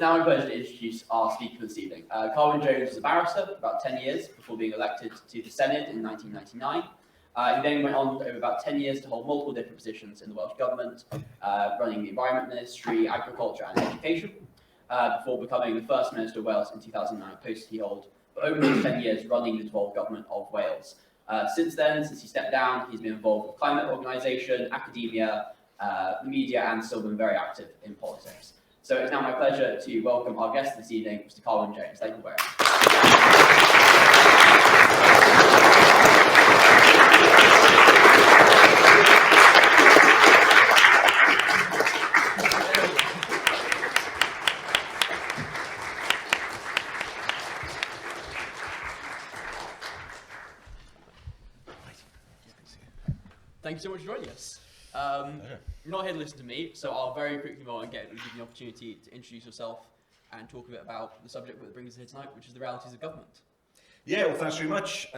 It's now my pleasure to introduce our speaker this evening. Carywn Jones was a barrister for about 10 years before being elected to the Senedd in 1999. He then went on over about 10 years to hold multiple different positions in the Welsh Government, running the Environment Ministry, Agriculture and Education, before becoming the first Minister of Wales in 2009, a post he held for over those 10 years running the devolved government of Wales. Since then, since he stepped down, he's been involved with climate organisation, academia, the media, and still been very active in politics. So it's now my pleasure to welcome our guest this evening, Mr. Carywn Jones. Thank you very much. Thank you so much for joining us. You're not here to listen to me, so I'll very quickly go on and give you the opportunity to introduce yourself and talk a bit about the subject that brings us here tonight, which is the realities of government. Yeah, well, thanks very much,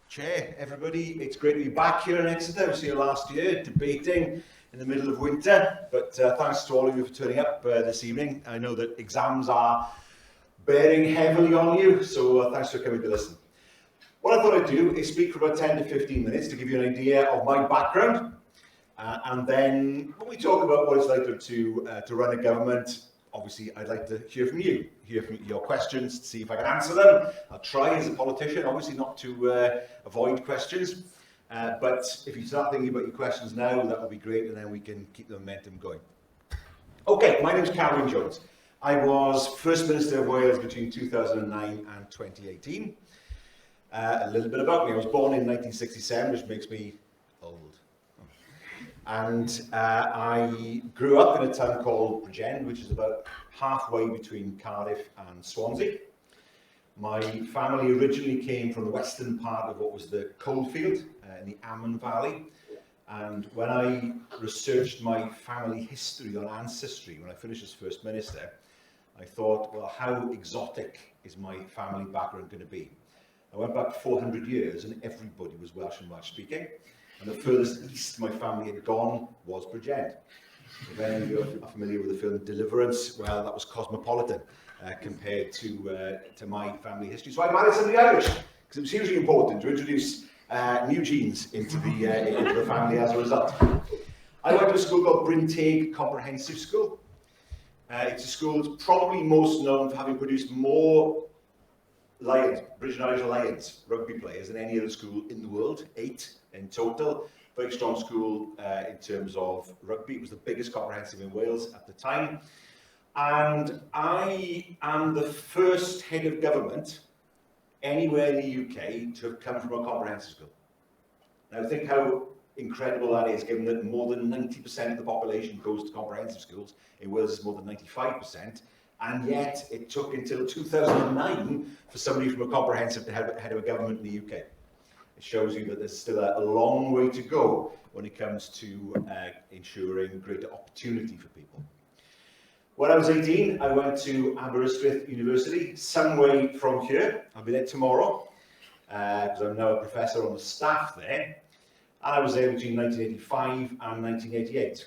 Chair, everybody. It's great to be back here in Exeter. I was here last year debating in the middle of winter, but thanks to all of you for turning up this evening. I know that exams are bearing heavily on you, so thanks for coming to listen. What I thought I'd do is speak for about 10 to 15 minutes to give you an idea of my background, and then when we talk about what it's like to run a government, obviously I'd like to hear from you, hear from your questions, to see if I can answer them. I'll try as a politician, obviously not to avoid questions, but if you start thinking about your questions now, that would be great, and then we can keep the momentum going. Okay, my name is Carywn Jones. I was First Minister of Wales between 2009 and 2018. A little bit about me. I was born in 1967, which makes me old. And I grew up in a town called Bridgend, which is about halfway between Cardiff and Swansea. My family originally came from the western part of what was the coalfield in the Amman Valley. And when I researched my family history on Ancestry, when I finished as First Minister, I thought, well, how exotic is my family background going to be? I went back 400 years and everybody was Welsh and Welsh speaking. And the furthest east my family had gone was Bridgend. If any of you are familiar with the film Deliverance, well, that was cosmopolitan compared to my family history. So I married somebody Irish, because it was hugely important to introduce new genes into the family as a result. I went to a school called Bryn Teg Comprehensive School. It's a school that's probably most known for having produced more Lions, British and Irish Lions rugby players than any other school in the world, 8 in total. Very strong school in terms of rugby. It was the biggest comprehensive in Wales at the time. And I am the first head of government anywhere in the UK to have come from a comprehensive school. Now think how incredible that is, given that more than 90% of the population goes to comprehensive schools. In Wales it's more than 95%. And yet it took until 2009 for somebody from a comprehensive to have head of a government in the UK. It shows you that there's still a long way to go when it comes to ensuring greater opportunity for people. When I was 18, I went to Aberystwyth University, some way from here. I'll be there tomorrow, because I'm now a professor on the staff there. And I was there between 1985 and 1988.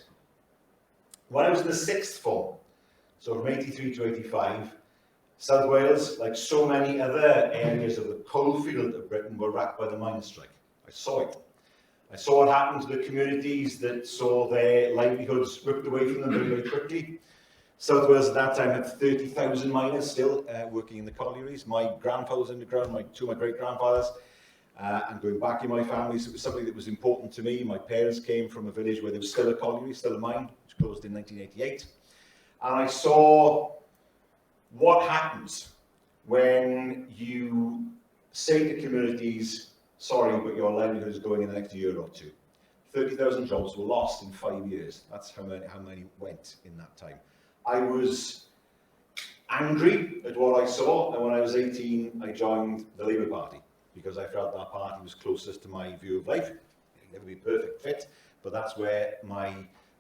When I was in the sixth form, so from 83 to 85, South Wales, like so many other areas of the coalfield of Britain, were racked by the miners' strike. I saw it. I saw what happened to the communities that saw their livelihoods ripped away from them very, very quickly. South Wales at that time had 30,000 miners still working in the collieries. My grandfather was underground, two of my great-grandfathers, and going back in my family, so it was something that was important to me. My parents came from a village where there was still a colliery, still a mine, which closed in 1988. And I saw what happens when you say to communities, sorry, but your livelihood is going in the next year or two. 30,000 jobs were lost in 5 years. That's how many went in that time. I was angry at what I saw, and when I was 18, I joined the Labour Party, because I felt that party was closest to my view of life. It would never be a perfect fit, but that's where my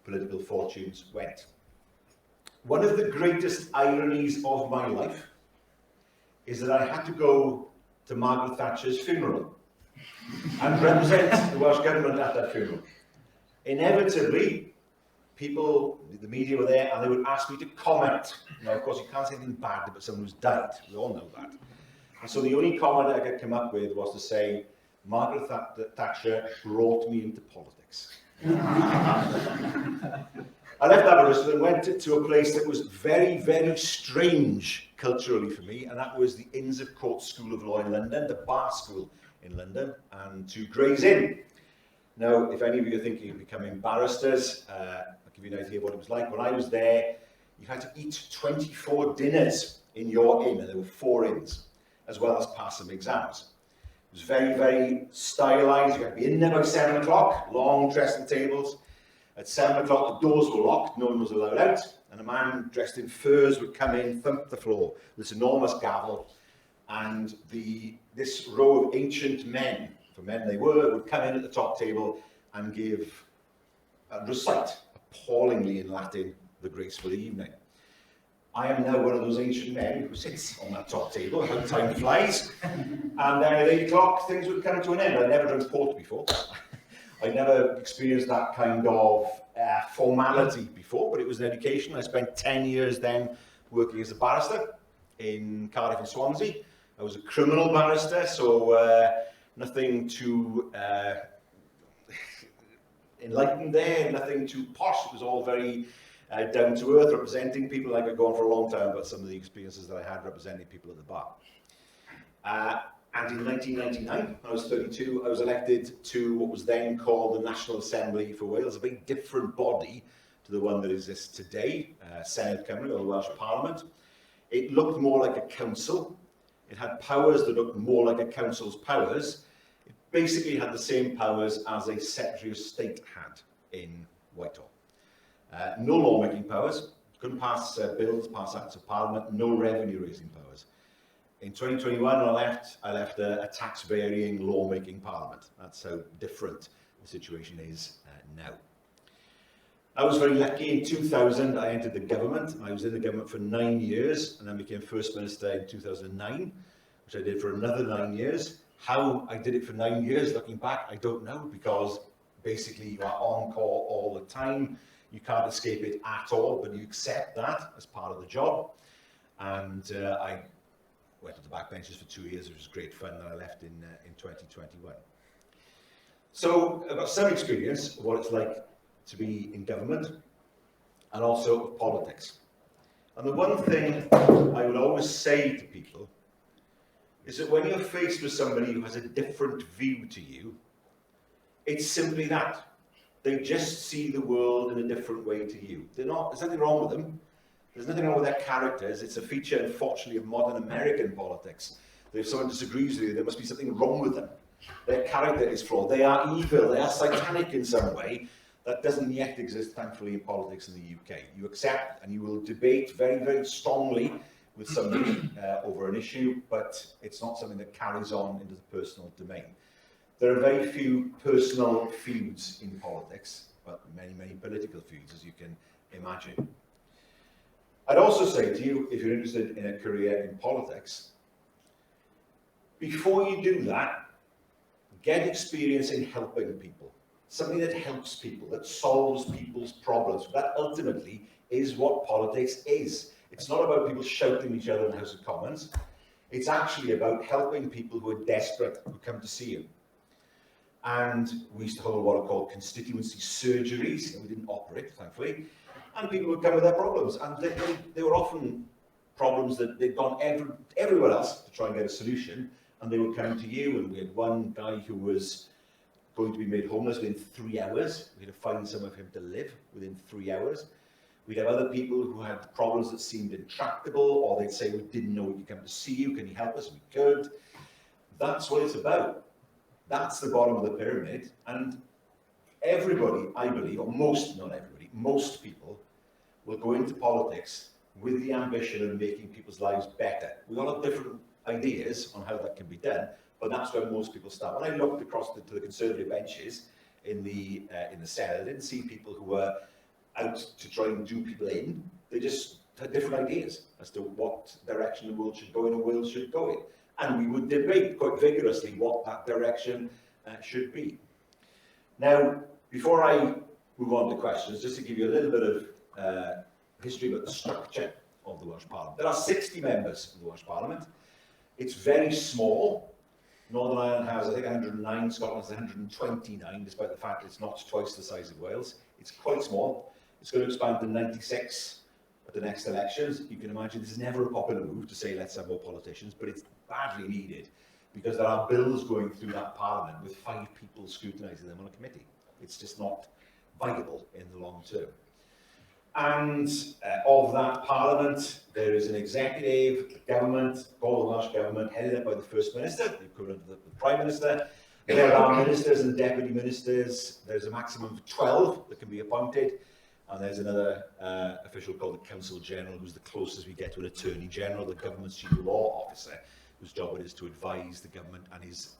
political fortunes went. One of the greatest ironies of my life is that I had to go to Margaret Thatcher's funeral and represent the Welsh Government at that funeral. Inevitably, people, the media were there, and they would ask me to comment. Now, of course, you can't say anything bad about someone who's died. We all know that. And so the only comment I could come up with was to say, Margaret Thatcher brought me into politics. I left Aberystwyth and went to a place that was very, very strange culturally for me, and that was the Inns of Court School of Law in London, the bar school in London, and to Gray's Inn. Now, if any of you are thinking of becoming barristers, I'll give you an idea of what it was like. When I was there, you had to eat 24 dinners in your inn, and there were 4 inns, as well as pass some exams. It was very, very stylised. You had to be in there by 7 o'clock, long dressing tables. At 7 o'clock, the doors were locked, no one was allowed out, and a man dressed in furs would come in, thump the floor with this enormous gavel, and this row of ancient men, for men they were, would come in at the top table and recite appallingly in Latin the grace for the evening. I am now one of those ancient men who sits on that top table, how time flies, and then at 8 o'clock things would come to an end. I'd never drunk port before. I never experienced that kind of formality before, but it was an education. I spent 10 years then working as a barrister in Cardiff and Swansea. I was a criminal barrister, so nothing too enlightened there, nothing too posh. It was all very down to earth, representing people. I could go on for a long time about some of the experiences that I had representing people at the bar. And in 1999, I was 32, I was elected to what was then called the National Assembly for Wales, a very different body to the one that exists today, Senedd Cymru, or the Welsh Parliament. It looked more like a council. It had powers that looked more like a council's powers. It basically had the same powers as a Secretary of State had in Whitehall. No lawmaking powers, couldn't pass bills, pass acts of Parliament, no revenue raising powers. In 2021, when I left a tax-varying lawmaking Parliament. That's how different the situation is now. I was very lucky. In 2000, I entered the government. I was in the government for 9 years, and then became First Minister in 2009, which I did for another 9 years. How I did it for 9 years, looking back, I don't know, because basically you are on call all the time. You can't escape it at all, but you accept that as part of the job. And I went to the backbenches for 2 years, which was great fun, and I left in 2021. So I've got some experience of what it's like to be in government, and also of politics. And the one thing I would always say to people is that when you're faced with somebody who has a different view to you, it's simply that. They just see the world in a different way to you. There's nothing wrong with them. There's nothing wrong with their characters. It's a feature, unfortunately, of modern American politics, that if someone disagrees with you, there must be something wrong with them. Their character is flawed. They are evil. They are satanic in some way. That doesn't yet exist, thankfully, in politics in the UK. You accept and you will debate very, very strongly with somebody over an issue, but it's not something that carries on into the personal domain. There are very few personal feuds in politics, but many, many political feuds, as you can imagine. I'd also say to you, if you're interested in a career in politics, before you do that, get experience in helping people. Something that helps people, that solves people's problems. That ultimately is what politics is. It's not about people shouting at each other in the House of Commons. It's actually about helping people who are desperate, who come to see you. And we used to hold what are called constituency surgeries. We didn't operate, thankfully. And people would come with their problems. And they were often problems that they'd gone everywhere else to try and get a solution. And they would come to you. And we had one guy who was going to be made homeless within 3 hours. We had to find somewhere for him to live within 3 hours. We'd have other people who had problems that seemed intractable, or they'd say, we didn't know we could come to see you, can you help us? We could. That's what it's about. That's the bottom of the pyramid. And everybody, I believe, or most, not everybody, most people will go into politics with the ambition of making people's lives better. We all have different ideas on how that can be done, but that's where most people start. When I looked across to the Conservative benches in the Senedd, I didn't see people who were out to try and do people in. They just had different ideas as to what direction the world should go in and Wales should go in. And we would debate quite vigorously what that direction should be. Now, before I move on to questions, just to give you a little bit of history about the structure of the Welsh Parliament. There are 60 members of the Welsh Parliament. It's very small. Northern Ireland has, I think, 109, Scotland has 129, despite the fact it's not twice the size of Wales. It's quite small. It's going to expand to 96 at the next elections. You can imagine this is never a popular move to say let's have more politicians, but it's badly needed because there are bills going through that Parliament with 5 people scrutinising them on a committee. It's just not viable in the long term. And of that Parliament, there is an executive government, called the Welsh Government, headed up by the First Minister, the equivalent of the Prime Minister. There are ministers and deputy ministers. There's a maximum of 12 that can be appointed. And there's another official called the Counsel General, who's the closest we get to an Attorney General, the government's chief law officer, whose job it is to advise the government and is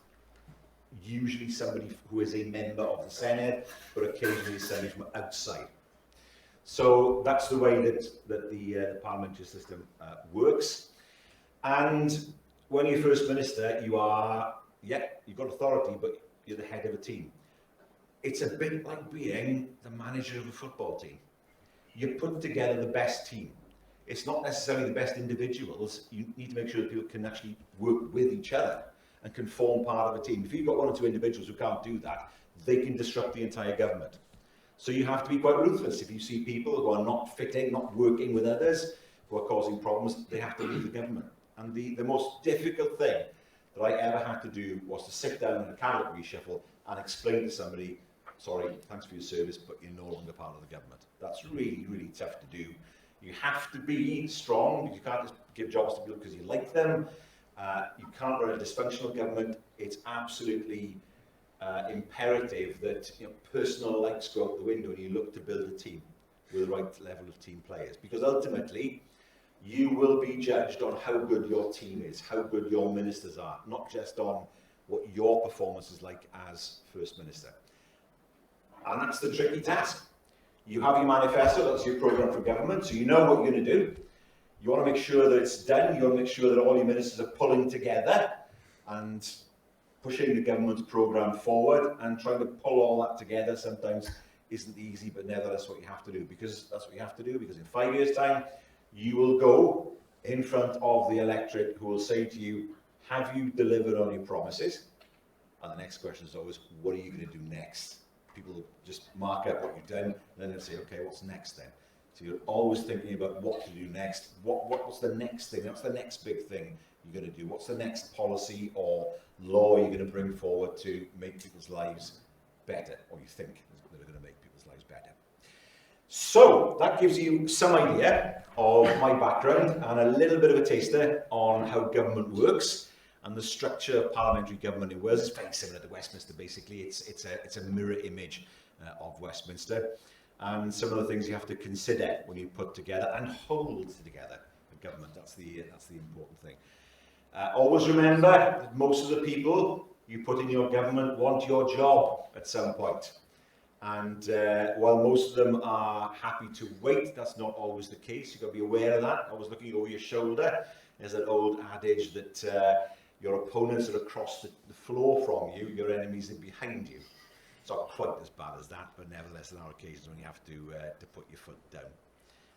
usually somebody who is a member of the Senate, but occasionally somebody from outside. So that's the way that the parliamentary system works. And when you're First Minister, you are, you've got authority, but you're the head of a team. It's a bit like being the manager of a football team. You put together the best team. It's not necessarily the best individuals. You need to make sure that people can actually work with each other and can form part of a team. If you've got 1 or 2 individuals who can't do that, they can disrupt the entire government. So you have to be quite ruthless. If you see people who are not fitting, not working with others, who are causing problems, they have to leave the government. And the most difficult thing that I ever had to do was to sit down in a cabinet reshuffle and explain to somebody, sorry, thanks for your service, but you're no longer part of the government. That's really, really tough to do. You have to be strong. You can't just give jobs to people because you like them. You can't run a dysfunctional government. It's absolutely imperative that personal likes go out the window and you look to build a team with the right level of team players, because ultimately you will be judged on how good your team is, how good your ministers are, not just on what your performance is like as First Minister. And that's the tricky task. You have your manifesto, that's your programme for government, so you know what you're going to do. You want to make sure that it's done, you want to make sure that all your ministers are pulling together and pushing the government's programme forward, and trying to pull all that together sometimes isn't easy, but nevertheless what you have to do, because that's what you have to do, because in 5 years' time, you will go in front of the electorate who will say to you, have you delivered on your promises? And the next question is always, what are you going to do next? People just mark up what you've done, and then they'll say, okay, what's next then? So you're always thinking about what to do next. What's the next thing? What's the next big thing you're going to do? What's the next policy or law you're going to bring forward to make people's lives better, or you think that are going to make people's lives better? So that gives you some idea of my background and a little bit of a taster on how government works. And the structure of parliamentary government in Wales is very similar to Westminster. Basically, it's a mirror image of Westminster. And some of the things you have to consider when you put together and hold together a government. That's the important thing. Always remember that most of the people you put in your government want your job at some point. And while most of them are happy to wait, that's not always the case. You've got to be aware of that. Always looking over your shoulder. There's that old adage that your opponents are across the floor from you, your enemies are behind you. It's not quite as bad as that, but nevertheless there are occasions when you have to put your foot down.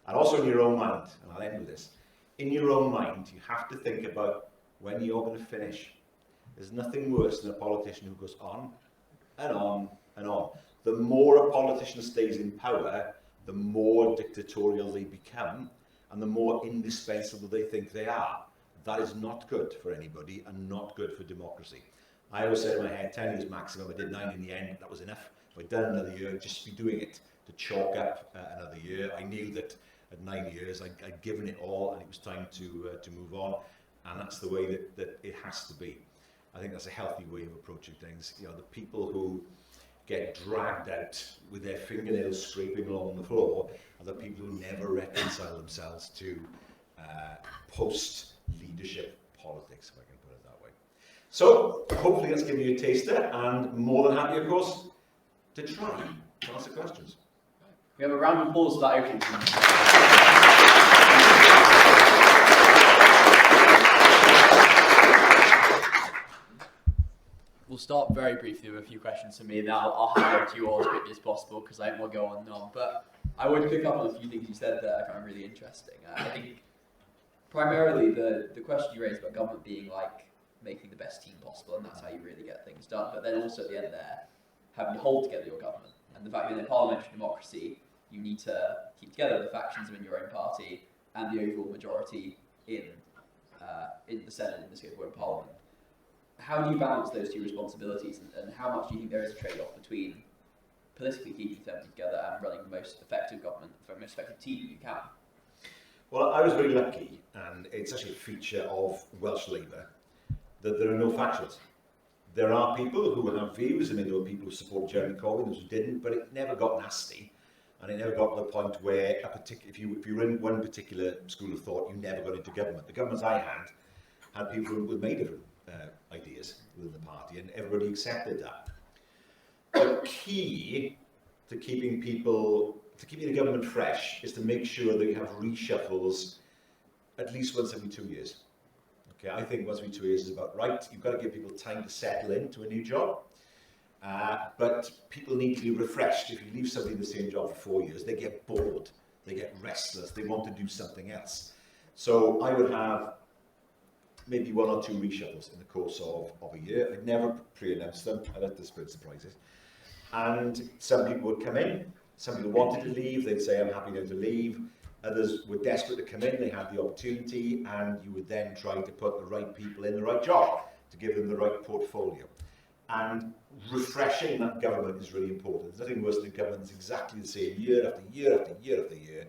And also in your own mind, and I'll end with this, in your own mind you have to think about when you're going to finish. There's nothing worse than a politician who goes on and on and on. The more a politician stays in power, the more dictatorial they become and the more indispensable they think they are. That is not good for anybody and not good for democracy. I always said in my head, 10 years maximum. I did 9 in the end, that was enough. If I'd done another year, I'd just be doing it to chalk up another year. I knew that at 9 years I'd given it all and it was time to move on, and that's the way that it has to be. I think that's a healthy way of approaching things. The people who get dragged out with their fingernails scraping along the floor are the people who never reconcile themselves to post-leadership politics, if I can put it that way. So, hopefully that's given you a taster, and more than happy, of course, to try to answer questions. We have a round of applause for that opening. We'll start very briefly with a few questions from me, then I'll hand over to you all as quickly as possible because I won't go on and on. But I would pick up on a few things you said that I find really interesting. I think primarily the question you raised about government being like making the best team possible, and that's how you really get things done. But then also at the end there, having to hold together your government, and the fact that in a parliamentary democracy, you need to keep together the factions within your own party and the overall majority in the Senate, in this case, or in Parliament. How do you balance those two responsibilities, and how much do you think there is a trade-off between politically keeping them together and running the most effective government for the most effective team you can? Well, I was very lucky, and it's actually a feature of Welsh Labour, that there are no factions. There are people who have views, and there were people who support Jeremy Corbyn, those who didn't, but it never got nasty, and it never got to the point where if you were in one particular school of thought, you never got into government. The governments I had people with many different ideas within the party, and everybody accepted that. The key to keeping the government fresh is to make sure that you have reshuffles at least once every 2 years. Okay, I think once every 2 years is about right. You've got to give people time to settle into a new job, but people need to be refreshed. If you leave somebody in the same job for 4 years, they get bored, they get restless, they want to do something else. So I would have maybe 1 or 2 reshuffles in the course of a year. I'd never pre-announce them. I let the spread surprises. And some people would come in, some people wanted to leave, they'd say, I'm happy now to leave. Others were desperate to come in, they had the opportunity, and you would then try to put the right people in the right job to give them the right portfolio. And refreshing that government is really important. There's nothing worse than government that's exactly the same year after year after year after year,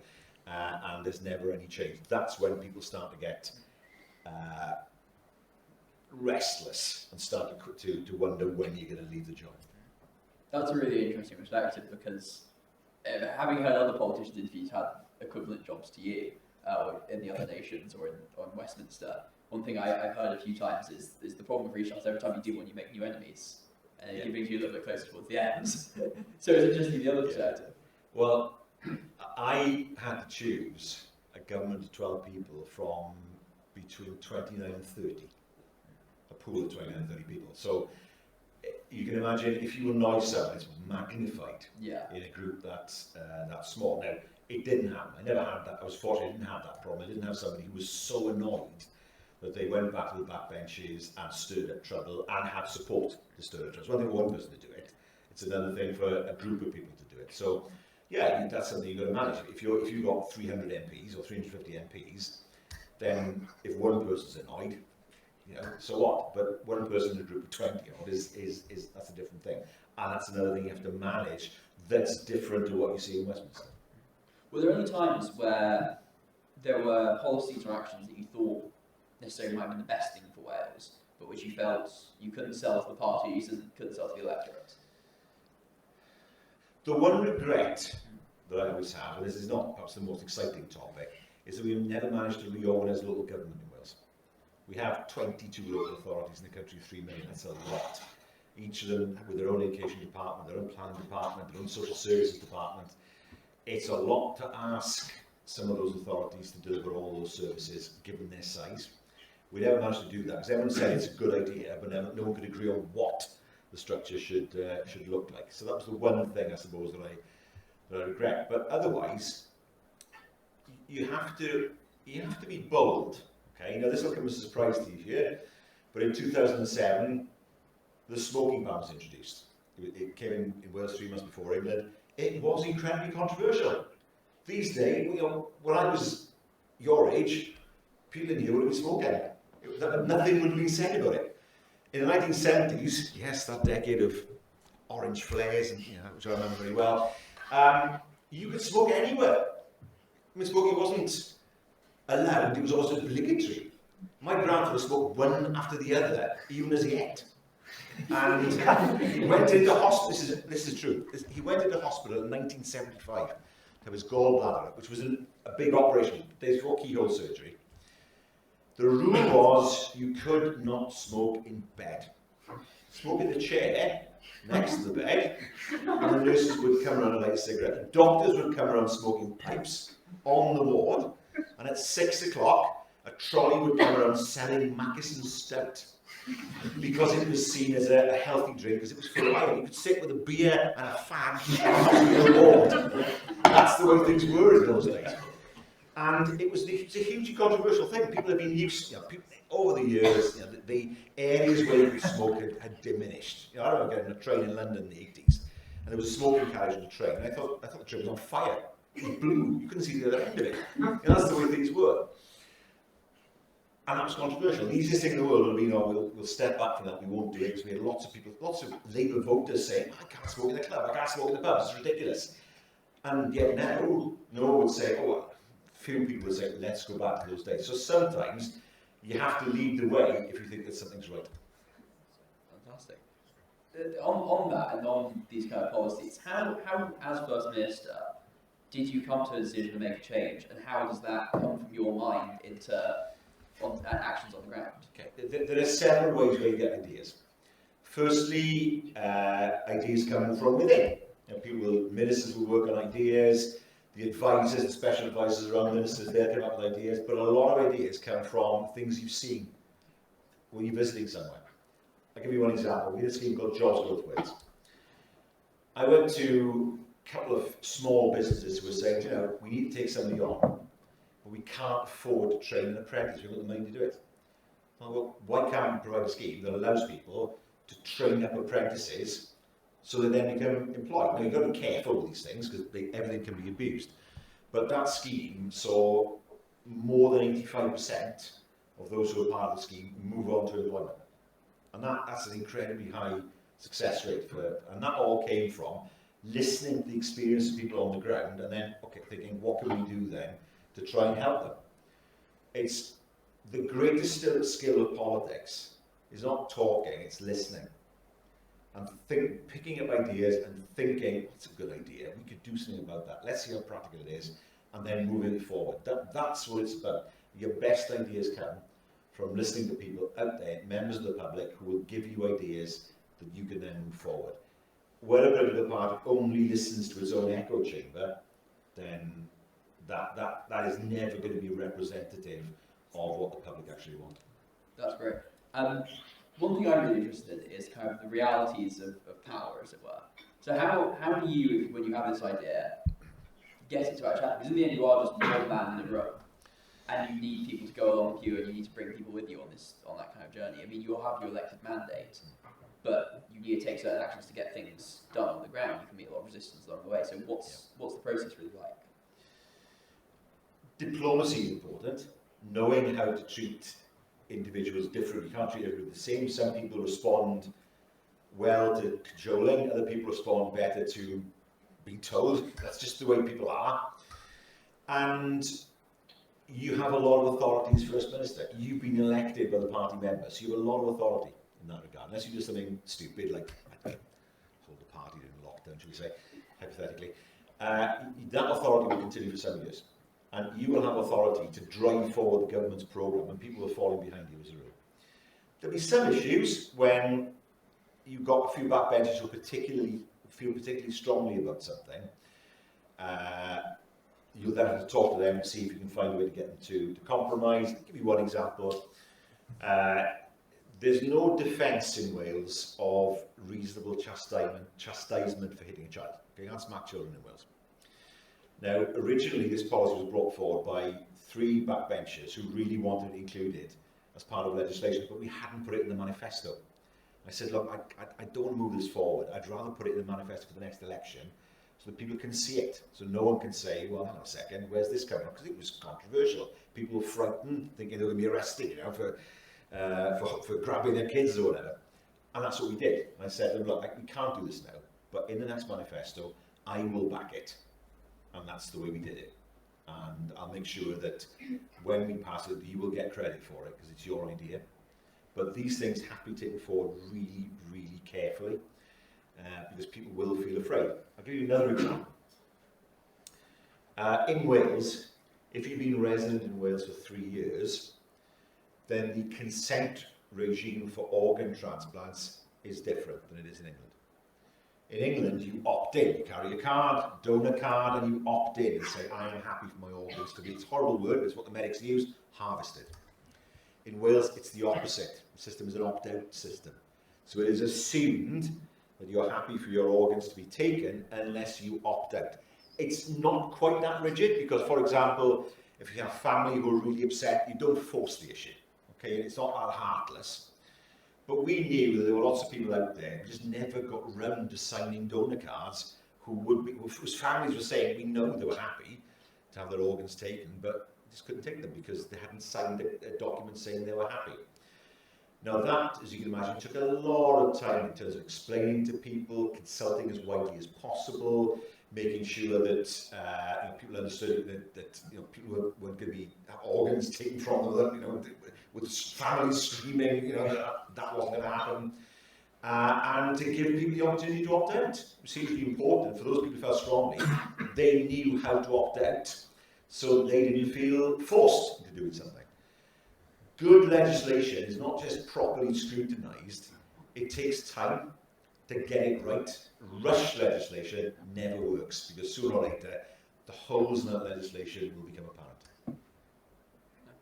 and there's never any change. That's when people start to get restless and start to wonder when you're going to leave the job. That's a really interesting perspective, because having heard other politicians' interviews had equivalent jobs to you in the other nations or in Westminster, one thing I've heard a few times is the problem with reshuffles. Every time you do one, you make new enemies, and it brings you a little bit closer towards the end. So it's interesting the other perspective. Well, I had to choose a government of 12 people from between 29 and 30, a pool of 29 and 30 people. So you can imagine if you annoy someone, it's magnified in a group that's that small. Now, it didn't happen. I never had that. I was fortunate I didn't have that problem. I didn't have somebody who was so annoyed that they went back to the backbenches and stirred up trouble and had support to stir up trouble. It's one thing for one person to do it. It's another thing for a group of people to do it. So, yeah, that's something you've got to manage. If you've got 300 MPs or 350 MPs, then if one person's annoyed, so what? But one person in a group of 20 odd is that's a different thing. And that's another thing you have to manage that's different to what you see in Westminster. Were there any times where there were policies or actions that you thought necessarily might have been the best thing for Wales, but which you felt you couldn't sell to the parties and couldn't sell to the electorate? The one regret that I always have, and this is not perhaps the most exciting topic, is that we've never managed to reorganise local government in Wales. We have 22 local authorities in the country, 3 million, that's a lot. Each of them with their own education department, their own planning department, their own social services department. It's a lot to ask some of those authorities to deliver all those services, given their size. We never managed to do that, because everyone said it's a good idea, but no one could agree on what the structure should look like. So that was the one thing, I suppose, that I regret. But otherwise, you have to be bold. Okay, now this will come as a surprise to you here, but in 2007, the smoking ban was introduced. It came in Wales 3 months before England. It was incredibly controversial. These days, when I was your age, people in here would have been smoking. Nothing would have been said about it. In the 1970s, yes, that decade of orange flares, and which I remember very well, you could smoke anywhere. I mean, smoking wasn't allowed, it was also obligatory. My grandfather smoked one after the other, even as he ate. And he went into hospital, this is true, he went into hospital in 1975 to have his gallbladder, which was a big operation, days before keyhole surgery. The rule was you could not smoke in bed. Smoke in the chair next to the bed, and the nurses would come around and light a cigarette. The doctors would come around smoking pipes on the ward, and at 6 o'clock, a trolley would come around selling Mackinson Stout because it was seen as a healthy drink, because it was full of iron. You could sit with a beer and a fag and not feel bored. That's the way things were in those days. And it was a hugely controversial thing. People have been used, over the years, the areas where you could smoke had diminished. I remember getting on a train in London in the 80s, and there was a smoking carriage on the train, and I thought the train was on fire. It was blue. You couldn't see the other end of it. That's the way things were. And that was controversial. The easiest thing in the world would have been, we'll step back from that, we won't do it, because we had lots of people, lots of Labour voters saying, I can't smoke in the club, I can't smoke in the pub, it's ridiculous. And yet now, no one would say, few people would say, let's go back to those days. So sometimes you have to lead the way if you think that something's right. Fantastic. On that and on these kind of policies, how as First Minister, did you come to a decision to make a change, and how does that come from your mind into actions on the ground? Okay, there are several ways where you get ideas. Firstly, ideas coming from within. Ministers will work on ideas, the advisors, the special advisors around ministers, they'll come up with ideas, but a lot of ideas come from things you've seen when you're visiting somewhere. I'll give you one example. We had a scheme called Jobs Growth Wales. I went to a couple of small businesses who were saying, we need to take somebody on, but we can't afford to train an apprentice, we've got the money to do it. Well, why can't we provide a scheme that allows people to train up apprentices so they then become employed? Now, you've got to be careful with these things because everything can be abused. But that scheme saw more than 85% of those who are part of the scheme move on to employment. And that's an incredibly high success rate and that all came from listening to the experience of people on the ground and then thinking, what can we do then to try and help them? It's the greatest skill of politics is not talking, it's listening. And picking up ideas and thinking, that's a good idea, we could do something about that, let's see how practical it is, and then moving it forward. That's what it's about. Your best ideas come from listening to people out there, members of the public, who will give you ideas that you can then move forward. Where a political party only listens to its own echo chamber, then that is never going to be representative of what the public actually want. That's great. One thing I'm really interested in is kind of the realities of power, as it were. So how do you, when you have this idea, get it to actually happen? Because in the end you are just one man in the room, and you need people to go along with you, and you need to bring people with you on that kind of journey. I mean, you'll have your elected mandate, but you need to take certain actions to get things done on the ground. You can meet a lot of resistance along the way. So what's the process really like? Diplomacy is important. Knowing how to treat individuals differently. You can't treat everybody the same. Some people respond well to cajoling, other people respond better to being told. That's just the way people are. And you have a lot of authority as First Minister. You've been elected by the party members, so you have a lot of authority in that regard. Unless you do something stupid like hold the party in lockdown, should we say, hypothetically. That authority will continue for some years. And you will have authority to drive forward the government's programme, and people are falling behind you as a rule. There'll be some issues when you've got a few backbenchers who feel particularly strongly about something. You'll then have to talk to them and see if you can find a way to get them to compromise. I'll give you one example. There's no defence in Wales of reasonable chastisement for hitting a child. Okay, that's smack children in Wales. Now, originally this policy was brought forward by 3 backbenchers who really wanted it included as part of legislation, but we hadn't put it in the manifesto. I said, look, I don't want to move this forward. I'd rather put it in the manifesto for the next election so that people can see it. So no one can say, well, hang on a second, where's this coming from? Because it was controversial. People were frightened, thinking they were going to be arrested, for grabbing their kids or whatever. And that's what we did. And I said, look, we can't do this now, but in the next manifesto, I will back it. And that's the way we did it. And I'll make sure that when we pass it, you will get credit for it because it's your idea. But these things have to be taken forward really, really carefully because people will feel afraid. I'll give you another example. In Wales, if you've been resident in Wales for 3 years, then the consent regime for organ transplants is different than it is in England. In England, you opt in. You carry a card, donor card, and you opt in and say, I am happy for my organs to be, it's a horrible word, but it's what the medics use, harvested. In Wales, it's the opposite. The system is an opt-out system. So it is assumed that you're happy for your organs to be taken unless you opt out. It's not quite that rigid because, for example, if you have family who are really upset, you don't force the issue. Okay, and it's not that heartless. But we knew that there were lots of people out there who just never got round to signing donor cards whose families were saying, we know they were happy to have their organs taken, but just couldn't take them because they hadn't signed a document saying they were happy. Now that, as you can imagine, took a lot of time in terms of explaining to people, consulting as widely as possible, making sure that people understood that people weren't going to be organs taken from them, with families screaming, that wasn't going to happen, and to give people the opportunity to opt out. It seems to be important for those people who felt strongly. They knew how to opt out, so they didn't feel forced into doing something. Good legislation is not just properly scrutinised; it takes time to get it right. Rush legislation never works because sooner or later the holes in that legislation will become apparent.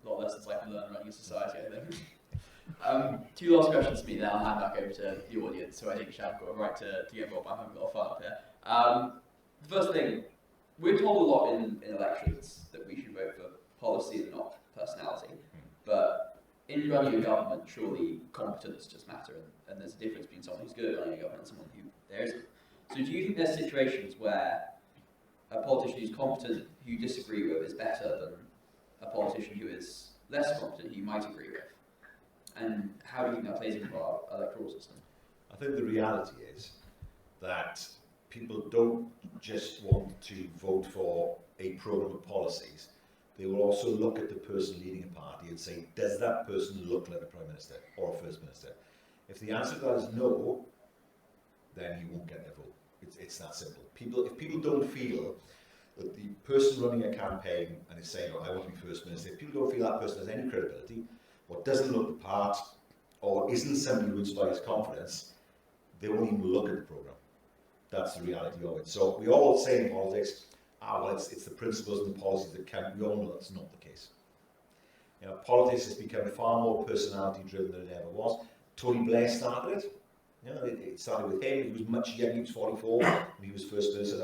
A lot of lessons I can learn running a society, I think. Two last questions to me, then I'll hand back over to the audience. So I think Shab got a right to get involved. I haven't got a file up here. The first thing, we're told a lot in elections that we should vote for policy and not personality. But in running a government, surely competence just matter, and there's a difference between someone who's good at running a government and someone who there isn't. So do you think there's situations where a politician who's competent, who you disagree with, is better than a politician who is less competent, who you might agree with? And how do you think that plays into our electoral system? I think the reality is that people don't just want to vote for a programme of policies. They will also look at the person leading a party and say, does that person look like a Prime Minister or a First Minister? If the answer to that is no, then you won't get their vote. It's that simple. If people don't feel that the person running a campaign and is saying, I want to be First Minister, if people don't feel that person has any credibility, or doesn't look the part, or isn't somebody who inspires confidence, they won't even look at the programme. That's the reality of it. So we all say in politics, it's the principles and the policies that count. We all know that's not the case. Politics has become far more personality driven than it ever was. Tony Blair started it. It started with him. He was much younger. He was 44 when he was First Minister.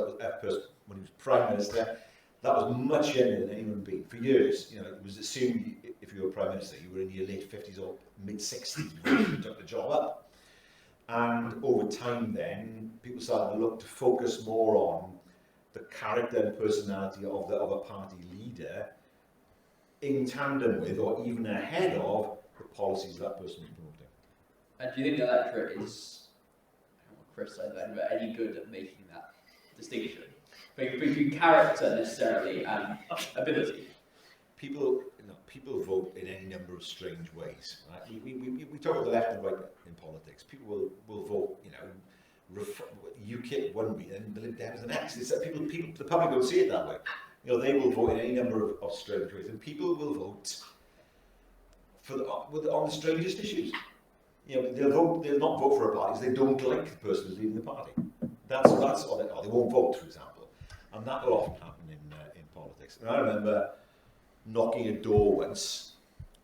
When he was Prime Minister, that was much younger than anyone had been. For years, it was assumed if you were Prime Minister, you were in your late 50s or mid 60s before you took the job up. And over time, then people started to look to focus more on the character and personality of a party leader, in tandem with, or even ahead of, the policies that person is promoting. And do you think the electorate is, I don't want to criticise them, but any good at making that distinction between character necessarily and ability? People vote in any number of strange ways. Right? We talk about the left and right in politics. People will vote, UKIP one way and the Lib Dems the next. It's that the public don't see it that way. They will vote in any number of strange ways, and people will vote on the strangest issues. They'll not vote for a party if they don't like the person who's leading the party. That's or they won't vote, for example, and that will often happen in politics. And I remember knocking a door once.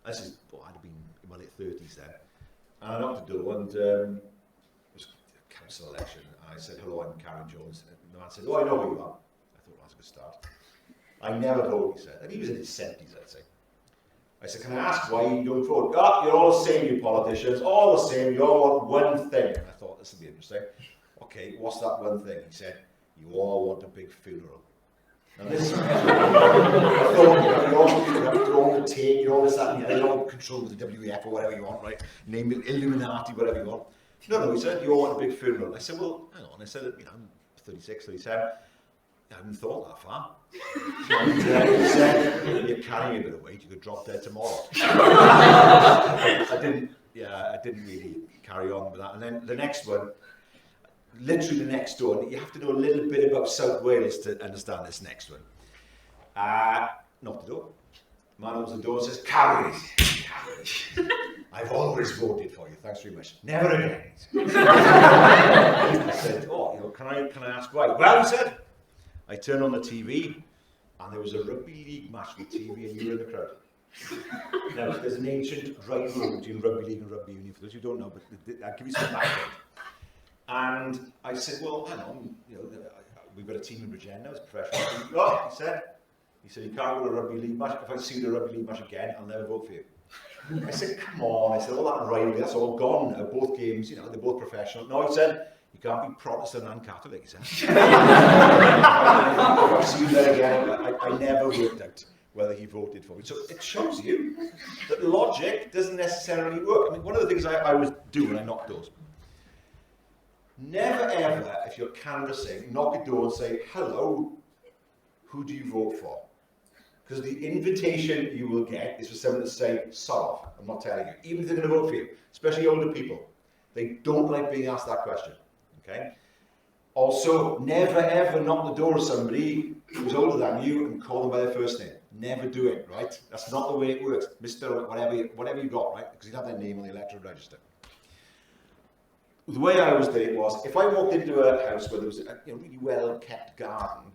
I'd have been in my late 30s then, and I knocked the door, and it was a council election. And I said, "Hello, I'm Carywn Jones." And the man said, "Oh, I know who you are." I thought, that's a good start. I never voted, he said, and he was in his 70s, I'd say. I said, "Can I ask why you don't vote?" You're all the same, you politicians, all the same, you all want one thing. And I thought, this will be interesting. Okay, what's that one thing? He said, "You all want a big funeral." Now this, I thought, you all have to own the take, you all this, that, and the other, you all control the WEF or whatever you want, right? Name it Illuminati, whatever you want. No, he said, "You all want a big funeral." I said, "Well, hang on." I said, I'm 36, 37. I hadn't thought that far. And he said, "You're carrying a bit of weight, you could drop dead tomorrow." I didn't really carry on with that. And then the next one, literally the next door, you have to know a little bit about South Wales to understand this next one. Knocked the door. Man opens the door and says, Carywn, I've always voted for you, thanks very much. Never again." I said, "Oh, can I ask why? Well, he said, I turned on the TV and there was a rugby league match on the TV and you were in the crowd. Now, there's an ancient rivalry between rugby league and rugby union, for those who don't know, but I'll give you some background. And I said, well, hang on, we've got a team in Bridgend now, it's a professional team. Oh, he said, you can't go to a rugby league match. If I see the rugby league match again, I'll never vote for you. I said, come on. I said, all that rivalry, that's all gone now. Both games, they're both professional. No, he said, you can't be Protestant and Catholic, he said. If I see you there again, I never worked out whether he voted for me. So it shows you that logic doesn't necessarily work. I mean, one of the things I always do when I knock doors, never ever, if you're canvassing, knock a door and say, hello, who do you vote for? Because the invitation you will get is for someone to say, sod off, I'm not telling you. Even if they're going to vote for you, especially older people. They don't like being asked that question, okay? Also, never ever knock the door of somebody who's older than you and call them by their first name. Never do it, right? That's not the way it works. Mr. whatever you got, right? Because you have their name on the electoral register. The way I always did it was, if I walked into a house where there was a really well-kept garden,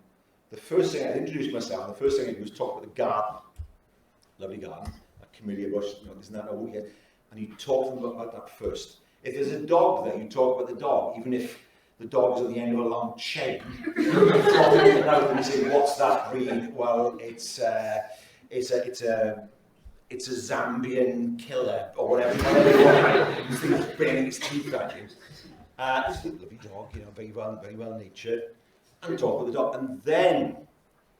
the first thing I'd introduce myself, and the first thing I'd do was talk about the garden. Lovely garden, a camellia bush, isn't that all yet? And you talk to them about that first. If there's a dog there, you talk about the dog, even if the dog's at the end of a long chain. You talk in the mouth and you say, what's that breed? Well, it's a Zambian killer, or whatever you want. You think it's baring its teeth at you. It's a lovely dog, very well natured. And talk with the dog. And then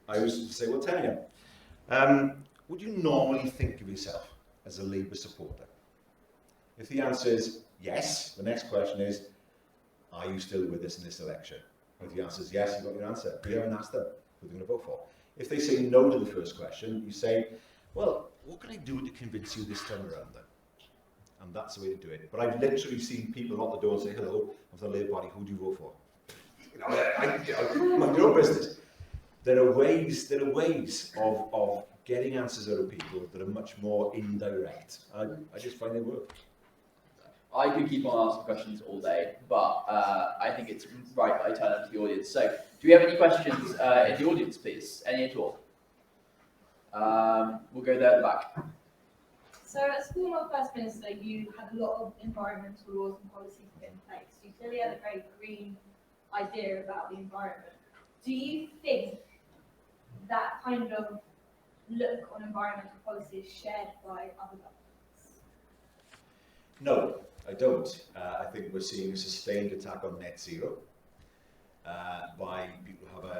I used to say, well, tell me, would you normally think of yourself as a Labour supporter? If the answer is yes, the next question is, are you still with us in this election? If the answer is yes, you've got your answer. You haven't asked them who they're going to vote for. If they say no to the first question, you say, well, what can I do to convince you this time around then? And that's the way to do it. But I've literally seen people knock the door and say, hello, I'm from the Labour Party, who do you vote for? Mind your own business. There are ways of getting answers out of people that are much more indirect. I just find they work. I could keep on asking questions all day, but I think it's right that I turn it to the audience. So, do we have any questions in the audience, please? Any at all? We'll go there at the back. So, as former First Minister, you had a lot of environmental laws and policies put in place. You clearly had a very green idea about the environment. Do you think that kind of look on environmental policy is shared by other governments? No, I don't. I think we're seeing a sustained attack on net zero by people who have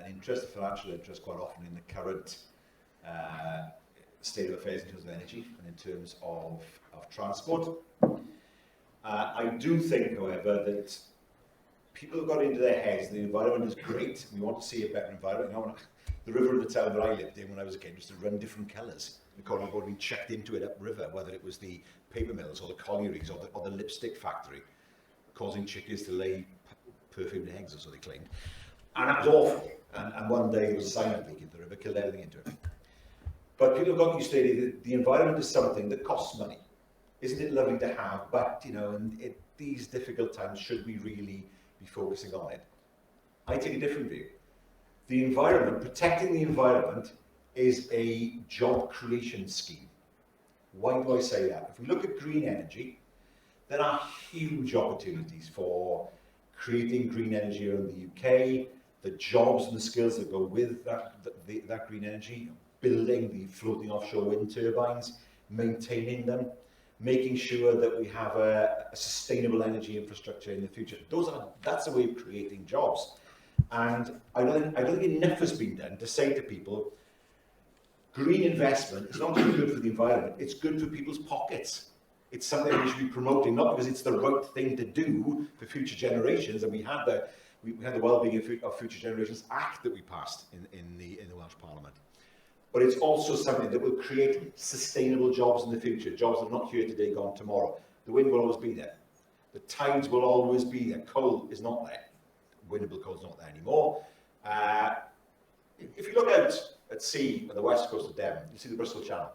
an interest, a financial interest, quite often in the current state of affairs in terms of energy and in terms of transport. I do think, however, that people have got into their heads the environment is great. We want to see a better environment. The river in the town that I lived in when I was a kid used to run different colours according to what we checked into it upriver, whether it was the paper mills or the collieries or the lipstick factory, causing chickens to lay perfumed eggs, or so they claimed. And that was awful. And one day there was a cyanide leak into the river, killed everything into it. But people have got used to it. The environment is something that costs money. Isn't it lovely to have? But, in these difficult times, should we really be focusing on it? I take a different view. The environment, protecting the environment, is a job creation scheme. Why do I say that? If we look at green energy, there are huge opportunities for creating green energy around the UK, the jobs and the skills that go with that green energy, building the floating offshore wind turbines, maintaining them, making sure that we have a sustainable energy infrastructure in the future. That's a way of creating jobs. And I don't think enough has been done to say to people, green investment is not just good for the environment, it's good for people's pockets. It's something we should be promoting, not because it's the right thing to do for future generations, and we had the Wellbeing of Future Generations Act that we passed in the Welsh Parliament. But it's also something that will create sustainable jobs in the future, jobs that are not here today, gone tomorrow. The wind will always be there. The tides will always be there. Coal is not there. Winnable coal is not there anymore. If you look out at sea on the west coast of Devon, you see the Bristol Channel.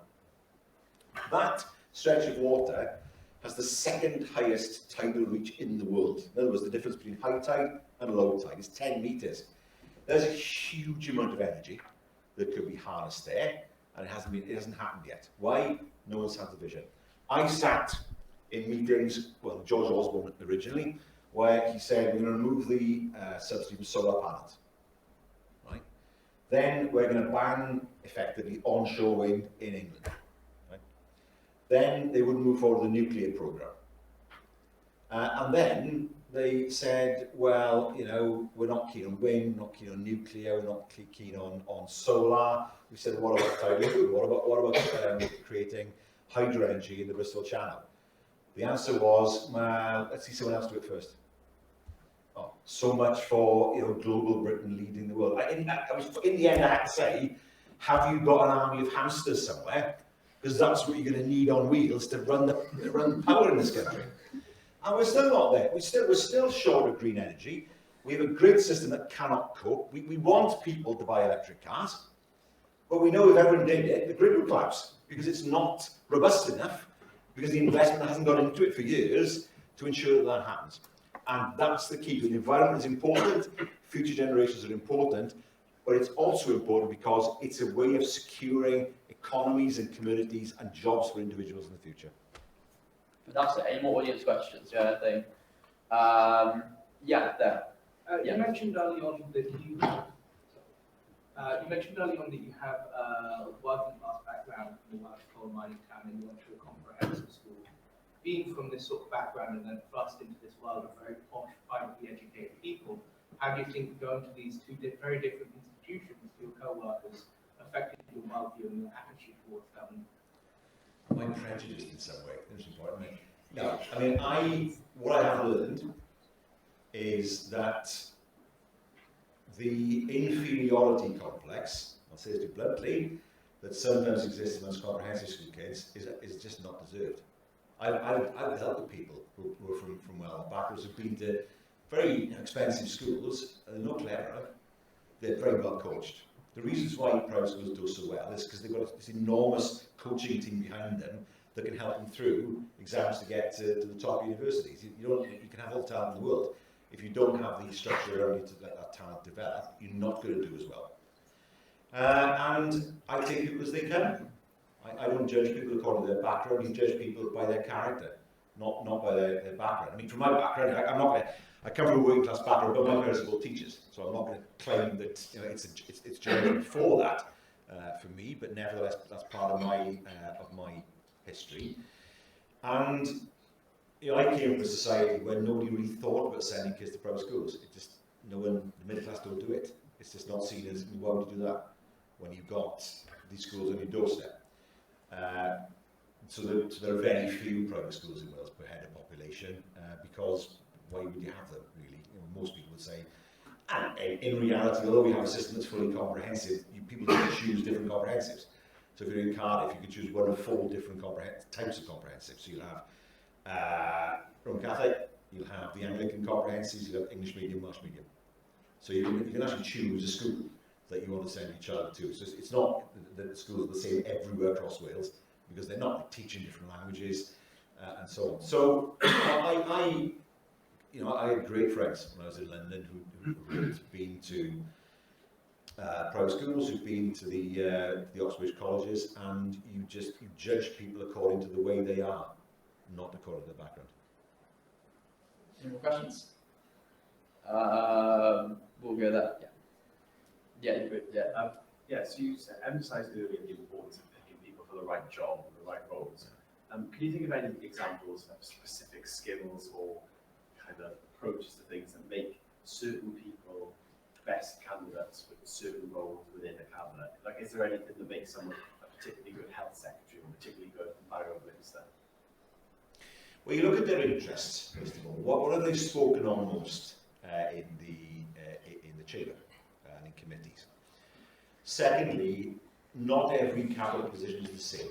That stretch of water has the second highest tidal reach in the world. In other words, the difference between high tide and low tide is 10 meters. There's a huge amount of energy that could be harnessed there, and it hasn't happened yet. Why? No one's had the vision. I sat in meetings, well, George Osborne originally, where he said, we're going to remove the subsidy for solar panels. Right? Then we're going to ban, effectively, onshore wind in England. Right? Then they would move forward with the nuclear programme. And then they said, well, you know, we're not keen on wind, not keen on nuclear, we're not keen on solar. We said, what about tidal? What about creating hydro energy in the Bristol Channel? The answer was, well, let's see someone else do it first. Oh, so much for, you know, global Britain leading the world. In the end, I had to say, have you got an army of hamsters somewhere? Because that's what you're going to need on wheels to run power in this country. And we're still not there. We're still short of green energy. We have a grid system that cannot cope. We want people to buy electric cars, but we know if everyone did it, the grid would collapse because it's not robust enough, because the investment hasn't gone into it for years to ensure that that happens. And that's the key. The environment is important, future generations are important, but it's also important because it's a way of securing economies and communities and jobs for individuals in the future. Fantastic. Any more audience questions? Yeah, I think. Yeah, there. You mentioned early on that you have a working class background from a large coal mining town and you went to a comprehensive school. Being from this sort of background and then thrust into this world of very posh, privately educated people, how do you think going to these two very different institutions to your co-workers affected your worldview and your attitude towards government? My prejudice in some way. That's important. No, I mean, what I have learned is that the inferiority complex, I'll say this bluntly, that sometimes exists amongst comprehensive school kids is just not deserved. I've dealt with people who are from well backwards, who've been to very expensive schools, and they're not clever, they're very well coached. The reasons why private schools do so well is because they've got this enormous coaching team behind them that can help them through exams to get to the top universities. You can have all the talent in the world. If you don't have the structure around you to let that talent develop, you're not going to do as well. And I take people as they come. I don't judge people according to their background. You judge people by their character, not by their background. I mean, from my background, I come from a working class background, but my parents are both teachers, so I'm not going to claim that it's journey before that for me. But nevertheless, that's part of my history. And I came from a society where nobody really thought about sending kids to private schools. The middle class don't do it. It's just not seen as, why would you do that when you've got these schools on your doorstep? So there are very few private schools in Wales per head of population, because why would you have them, really? Most people would say, and in reality, although we have a system that's fully comprehensive, people can choose different comprehensives. So if you're in Cardiff, you can choose one of 4 different types of comprehensives. So you'll have Roman Catholic, you'll have the Anglican comprehensives, you'll have English medium, Welsh medium. So you can actually choose a school that you want to send your child to. So it's not that the schools are the same everywhere across Wales, because they're not teaching different languages and so on. So I had great friends when I was in London who've been to private schools, who've been to the Oxbridge colleges, and you judge people according to the way they are, not according to their background. Any more questions? We'll go there. Yeah. So you emphasised earlier the importance of picking people for the right job and the right roles. Can you think of any examples of specific skills or kind of approaches to things that make certain people best candidates for certain roles within a cabinet? Like, is there anything that makes someone a particularly good health secretary or a particularly good environment minister? Well, you look at their interests, first of all. What have they spoken on most in the chamber and in committees? Secondly, not every cabinet position is the same.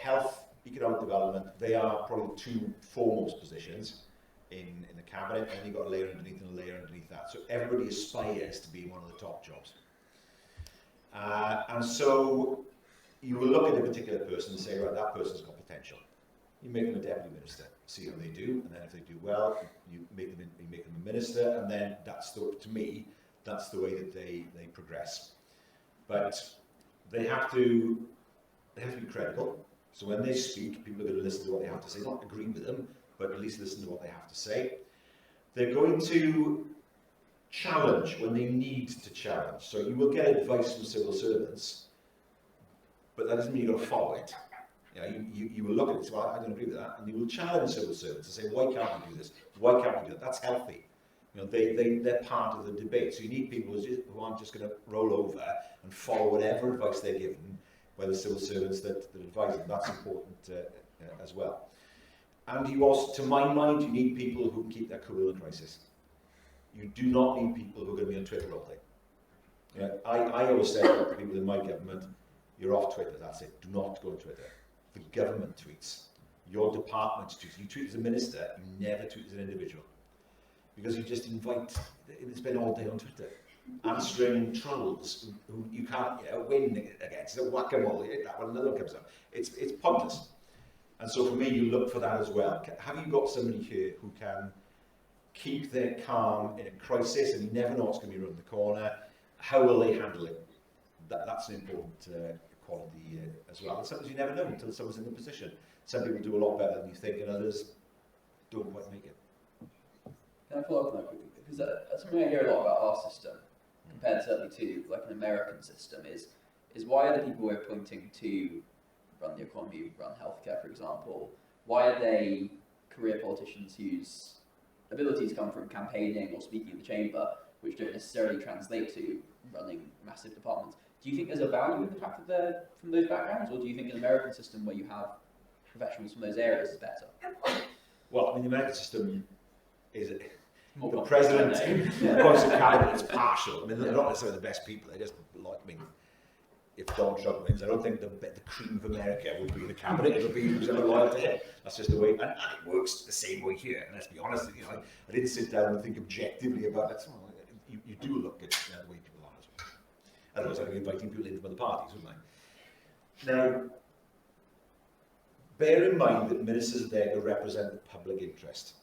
Health, economic development, they are probably 2 foremost positions in the cabinet, and you've got a layer underneath and a layer underneath that. So everybody aspires to be one of the top jobs. And so you will look at a particular person and say, right, that person's got potential. you make them a deputy minister, see how they do, and then if they do well, you make them a minister, and then to me, that's the way that they progress. But they have to be credible. So when they speak, people are going to listen to what they have to say, not agree with them, but at least listen to what they have to say. They're going to challenge when they need to challenge. So you will get advice from civil servants, but that doesn't mean you've got to follow it. You will look at it and say, well, I don't agree with that, and you will challenge civil servants and say, why can't we do this? Why can't we do that? That's healthy. They're part of the debate. So you need people who aren't just going to roll over and follow whatever advice they're given by the civil servants that advise them. That's important as well. And you also, to my mind, you need people who can keep their cool in a crisis. You do not need people who are going to be on Twitter all day. I always say to people in my government, you're off Twitter, that's it. Do not go on Twitter. The government tweets. Your department tweets. You tweet as a minister, you never tweet as an individual. Because you just they spend all day on Twitter, answering trolls who you can't win against. Whack-a-mole, that one, another one comes up. It's pointless. And so for me, you look for that as well. Have you got somebody here who can keep their calm in a crisis, and you never know what's going to be around the corner? How will they handle it? That's an important quality as well. And sometimes you never know until someone's in the position. Some people do a lot better than you think, and others don't quite make it. Can I follow up on that quickly? Because that's something I hear a lot about our system, compared certainly to like an American system, is why are the people we're appointing to run the economy, run healthcare, for example, why are they career politicians whose abilities come from campaigning or speaking in the chamber, which don't necessarily translate to running massive departments? Do you think there's a value in the fact that they're from those backgrounds, or do you think an American system where you have professionals from those areas is better? Well, I mean, the American system is More the president appoints a cabinet is partial. I mean, they're Yeah. not necessarily the best people. They're just like, I mean, if Donald Trump wins, I don't think the cream of America would be in the cabinet. It'll be who's ever loyal to him. That's just the way, and it works the same way here. And let's be honest, I didn't sit down and think objectively about it. Well, you do look at the way people are as well. Otherwise, I'd be inviting people in from other parties, wouldn't I? Now, bear in mind that ministers are there to represent the public interest.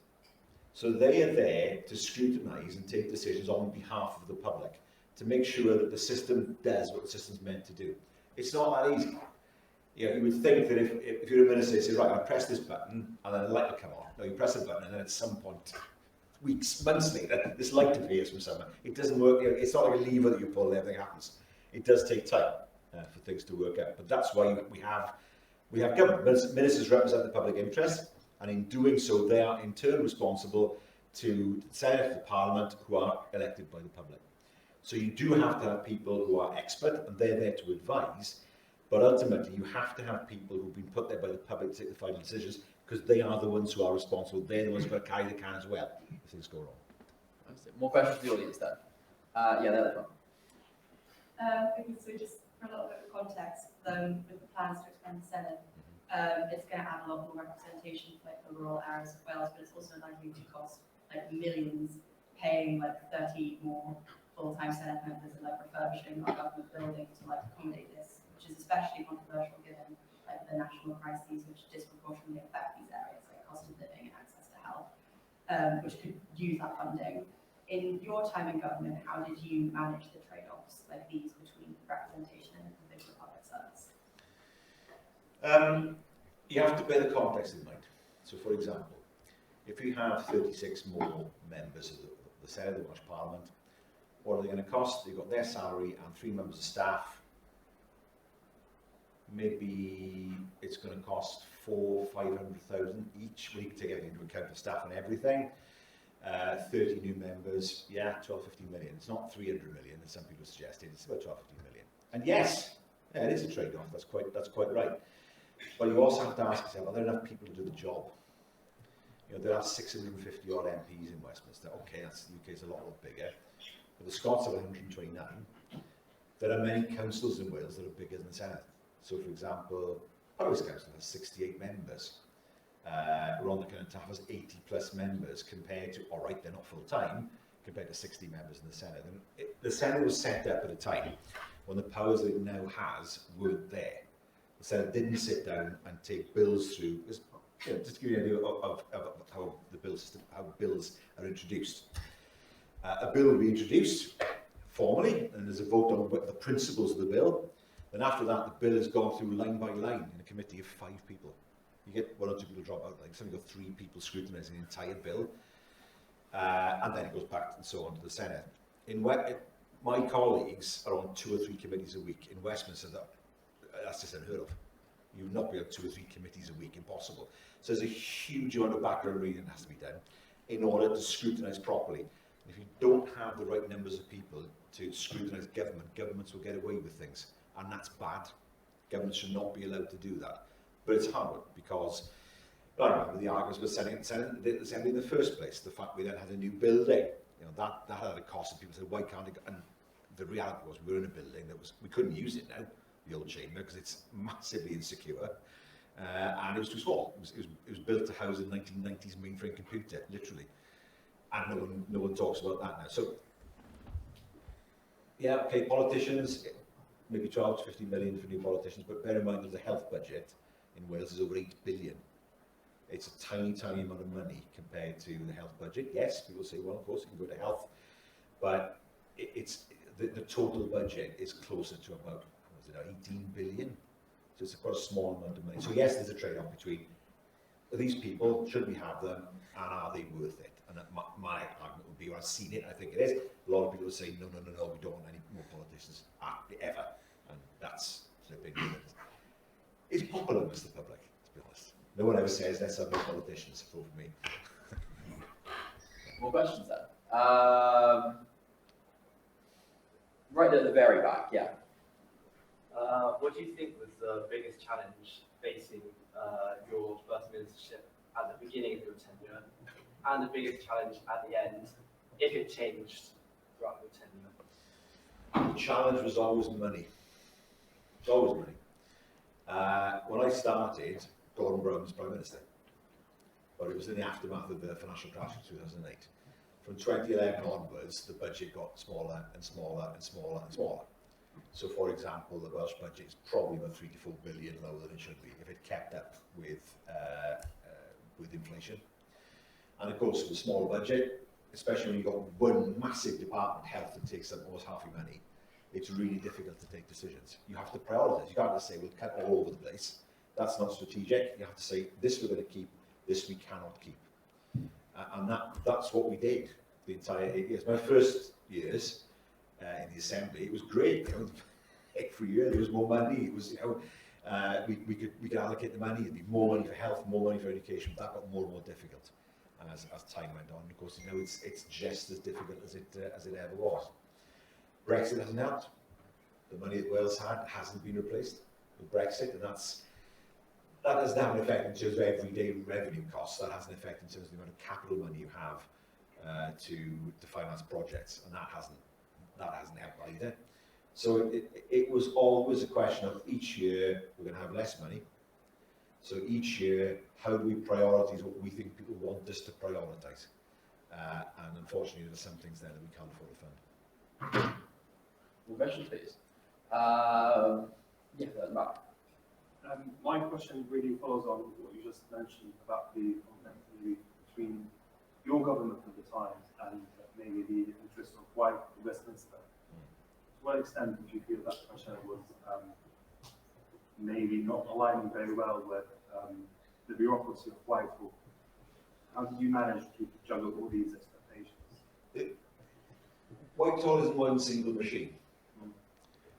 So they are there to scrutinise and take decisions on behalf of the public, to make sure that the system does what the system's meant to do. It's not that easy. You would think that if you're a minister, you say, right, I press this button, and then a light will come on. No, you press a button, and then at some point, weeks, months later, this light appears from somewhere. It doesn't work. It's not like a lever that you pull and everything happens. It does take time for things to work out. But that's why we have government. Ministers represent the public interest, and in doing so, they are in turn responsible to the Senate, the Parliament, who are elected by the public. So you do have to have people who are expert, and they're there to advise, but ultimately you have to have people who've been put there by the public to take the final decisions, because they are the ones who are responsible. They're the ones who are going to carry the can as well if things go wrong. More questions from the audience then? Yeah, there at the front. Because so just for a little bit of context, with the plans to expand the Senate, it's going to add a lot more representation for like the rural areas of Wales, but it's also likely to cost like millions, paying like 30 more full-time Senate members and like refurbishing our government building to like accommodate this, which is especially controversial given like the national crises which disproportionately affect these areas, like cost of living and access to health, which could use that funding. In your time in government, how did you manage the trade-offs like these between representation and provision of public service? You have to bear the context in mind. So, for example, if you have 36 more members of the Senate, the Welsh Parliament, what are they going to cost? They've got their salary and 3 members of staff. Maybe it's going to cost 400,000-500,000 each. We can take everything into account, the staff and everything. 30 new members, 12-15 million. It's not 300 million, as some people suggested. It's about 12-15 million. And yes, it is a trade-off. That's quite right. But you also have to ask yourself, are there enough people to do the job? There are 650 odd MPs in Westminster. Okay, the UK is a lot bigger. But the Scots have 129. There are many councils in Wales that are bigger than the Senate. So, for example, Powys Council has 68 members. Rhondda has 80 plus members compared to, all right, they're not full time, compared to 60 members in the Senate. And the Senate was set up at a time when the powers that it now has weren't there. The Senate didn't sit down and take bills through, because just to give you an idea of how the bill system, how bills are introduced. A bill will be introduced formally, and there's a vote on what the principles of the bill. Then after that, the bill is gone through line by line in a committee of 5 people. You get 1 or 2 people drop out, like something got 3 people scrutinising the entire bill, and then it goes back and so on to the Senate. My colleagues are on 2 or 3 committees a week. In Westminster, that's just unheard of. You would not be on 2 or 3 committees a week, impossible. So there's a huge amount of background reading that has to be done in order to scrutinise properly. And if you don't have the right numbers of people to scrutinise government, governments will get away with things, and that's bad. Governments should not be allowed to do that. But it's hard because I remember the arguments with the Assembly in the first place. The fact we then had a new building, that had a cost, and people said, why can't it? And the reality was, we were in a building we couldn't use it now, the old chamber, because it's massively insecure, and it was too small. It was built to house a 1990s mainframe computer, literally, and no one talks about that now. So, yeah, okay, politicians, maybe 12 to 15 million for new politicians, but bear in mind that the health budget in Wales is over 8 billion. It's a tiny, tiny amount of money compared to the health budget. Yes, people say, well, of course, it can go to health, but the total budget is closer to about 18 billion. So it's quite a small amount of money. So yes, there's a trade-off between these people, should we have them, and are they worth it? And my argument would be, I've seen it, I think it is. A lot of people will say, no, we don't want any more politicians ever. And that's flipping it. It's popular amongst the public, to be honest. No one ever says, let's have more politicians, for me. More questions then? Right at the very back, yeah. What do you think was the biggest challenge facing your first ministership at the beginning of your tenure, and the biggest challenge at the end, if it changed throughout your tenure? The challenge was always money. It's always money. When I started, Gordon Brown was Prime Minister, but it was in the aftermath of the financial crash of 2008. From 2011 onwards, the budget got smaller and smaller and smaller and smaller. So, for example, the Welsh budget is probably about 3 to 4 billion lower than it should be if it kept up with inflation. And of course, with a smaller budget, especially when you've got one massive department, health, that takes up almost half your money, it's really difficult to take decisions. You have to prioritise. You can't just say, we'll cut all over the place. That's not strategic. You have to say, this we're going to keep, this we cannot keep. And that's what we did the entire 8 years. My first years in the Assembly, it was great. Every year there was more money. It was, we could allocate the money. There'd be more money for health, more money for education. But that got more and more difficult as time went on. Of course, it's just as difficult as it ever was. Brexit hasn't helped. The money that Wales had hasn't been replaced with Brexit, and that doesn't have an effect in terms of everyday revenue costs. That has an effect in terms of the amount of capital money you have to finance projects, and that hasn't helped either. So it was always a question of each year we're going to have less money. So each year, how do we prioritise what we think people want us to prioritise? And unfortunately, there are some things there that we can't afford to fund. More questions, please? Yeah, that's back. My question really follows on what you just mentioned about the complexity between your government at the time and maybe the interests of White Westminster. To what extent did you feel that pressure was maybe not aligning very well with the bureaucracy of Whitehall? How did you manage to juggle all these expectations? Whitehall isn't one single machine.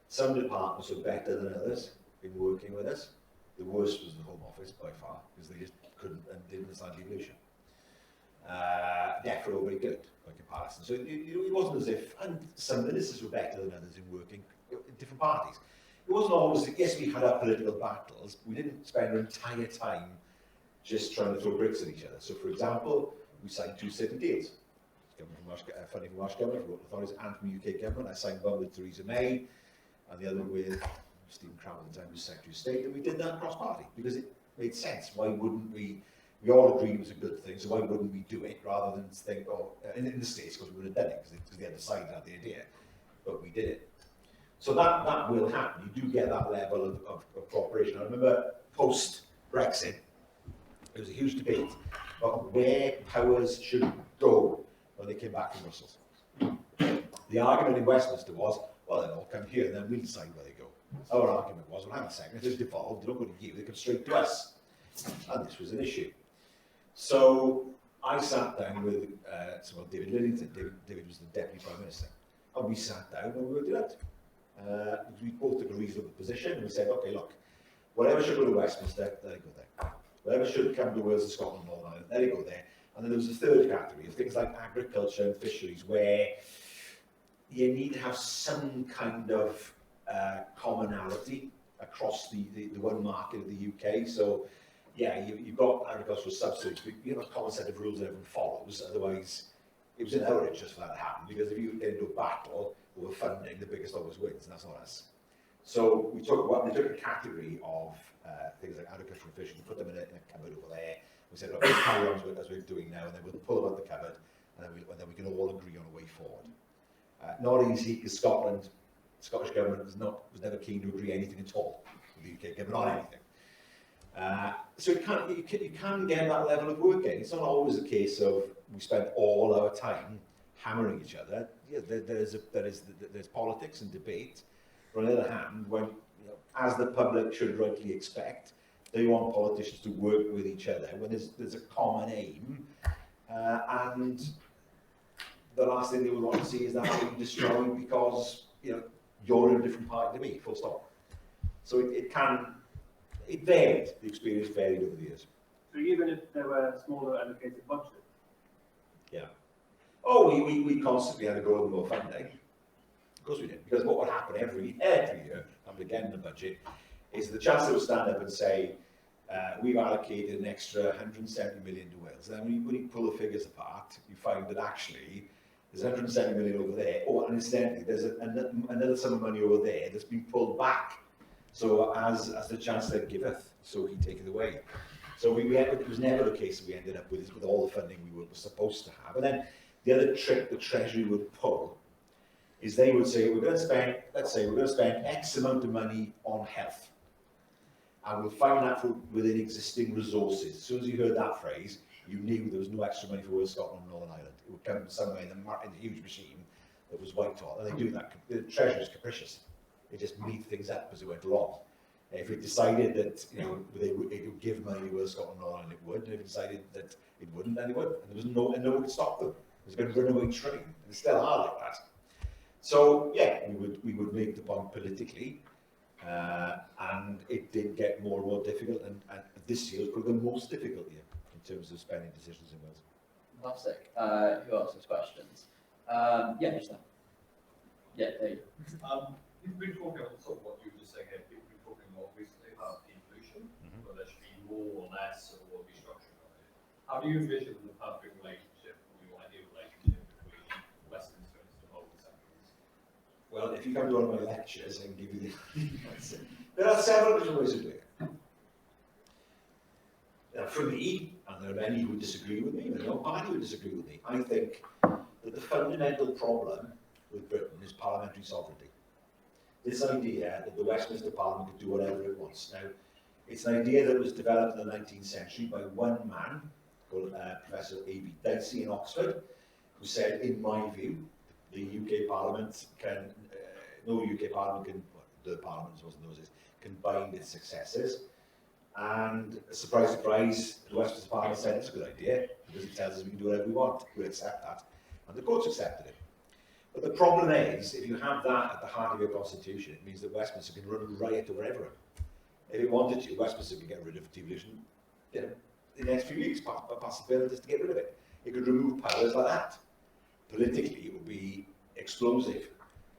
Some departments are better than others in working with us. The worst was the Home Office by far, because they just couldn't and didn't understand devolution. DEFRA were very good by comparison. So it wasn't as if, and some ministers were better than others in working in different parties. It wasn't always, yes, we had our political battles, we didn't spend our entire time just trying to throw bricks at each other. So, for example, we signed 2 city deals. Funding from Welsh Government, from local authorities, and from UK Government. I signed one with Theresa May, and the other with Stephen Carywn at the time, was Secretary of State, and we did that cross-party because it made sense. Why wouldn't we? We all agreed it was a good thing, so why wouldn't we do it rather than think, oh, in the States, because we would have done it, because the other side had the idea, but we did it. So that will happen. You do get that level of cooperation. I remember post-Brexit, there was a huge debate about where powers should go when they came back from Brussels. The argument in Westminster was, well, they'll all come here and then we'll decide where they go. Our argument was, well, hang on a second, if it's devolved, they don't go to you, they come straight to us. And this was an issue. So I sat down with David Lidington. David was the Deputy Prime Minister. And we sat down and we worked it out. We both took a reasonable position and we said, okay, look, whatever should go to Westminster, let it go there. Whatever should come to Wales and Scotland and Northern Ireland, let it go there. And then there was a third category of things like agriculture and fisheries, where you need to have some kind of commonality across the one market of the UK. So, yeah, you've got agricultural subsidies, but you have a common set of rules that everyone follows. Otherwise, it was an outrage just for that to happen, because if you get into a battle over funding, the biggest always wins, and that's not us. So we took a category of things like agriculture and fishing, put them in a cupboard over there. We said, look, we'll carry on as we're doing now, and then we'll pull them out the cupboard, and then we can all agree on a way forward. Not easy, because Scottish government was never keen to agree anything at all with the UK government on anything. So you can get that level of working. It's not always a case of we spend all our time hammering each other. Yeah, there's politics and debate. But on the other hand, when as the public should rightly expect, they want politicians to work with each other when there's a common aim, and the last thing they would want to see is that being destroyed because you're in a different party to me. Full stop. So it varied. The experience varied over the years. So even if there were a smaller allocated budget? Yeah. Oh, we constantly had to go with more funding. Of course we did, because what would happen every year, and again in the budget, is the Chancellor would stand up and say, we've allocated an extra 170 million to Wales. And then when you pull the figures apart, you find that actually there's 170 million over there, and incidentally, there's another sum of money over there that's been pulled back. So as the Chancellor giveth, so he taketh away. So it was never the case that we ended up with all the funding we were supposed to have. And then the other trick the Treasury would pull is they would say, we're going to spend X amount of money on health. And we'll find that within existing resources. As soon as you heard that phrase, you knew there was no extra money for Wales, Scotland, and Northern Ireland. It would come from somewhere in the huge machine that was wiped off. And they do that. The Treasury is capricious. They just made things up as it went along. If it decided that it would give money to Wales, Scotland, and Northern Ireland, it would. And if it decided that it wouldn't, then it would. And no one could stop them. It was going to runaway train. And they still are like that. So yeah, we would make the point politically, and it did get more and more difficult, and this year was probably the most difficult year in terms of spending decisions in Wales. Fantastic. Who else has questions? Yeah, just now. Yeah, there you go. You've been talking about sort of what you were just saying here. You've been talking more recently about devolution, whether there should be more or less, or restructuring of it. How do you envision the perfect relationship, or your ideal relationship between Westminster and the whole assemblies? Well, if you come to one of my lectures, I can give you the answer. There are several different ways of doing it. For me, and there are many who would disagree with me, and there are no party who would disagree with me, I think that the fundamental problem with Britain is parliamentary sovereignty. This idea that the Westminster Parliament could do whatever it wants. Now, it's an idea that was developed in the 19th century by one man called Professor A.B. Dicey in Oxford, who said, in my view, the UK Parliament can, no UK Parliament can, the Parliament as wasn't those days, can bind its successors. And surprise, surprise, the Westminster Parliament said it's a good idea because it tells us we can do whatever we want. We'll accept that. And the courts accepted it. But the problem is, if you have that at the heart of your constitution, it means that Westminster can run riot over everyone. If it wanted to, Westminster could get rid of devolution, in the next few weeks, pass a bill just to get rid of it. It could remove powers like that. Politically, it would be explosive,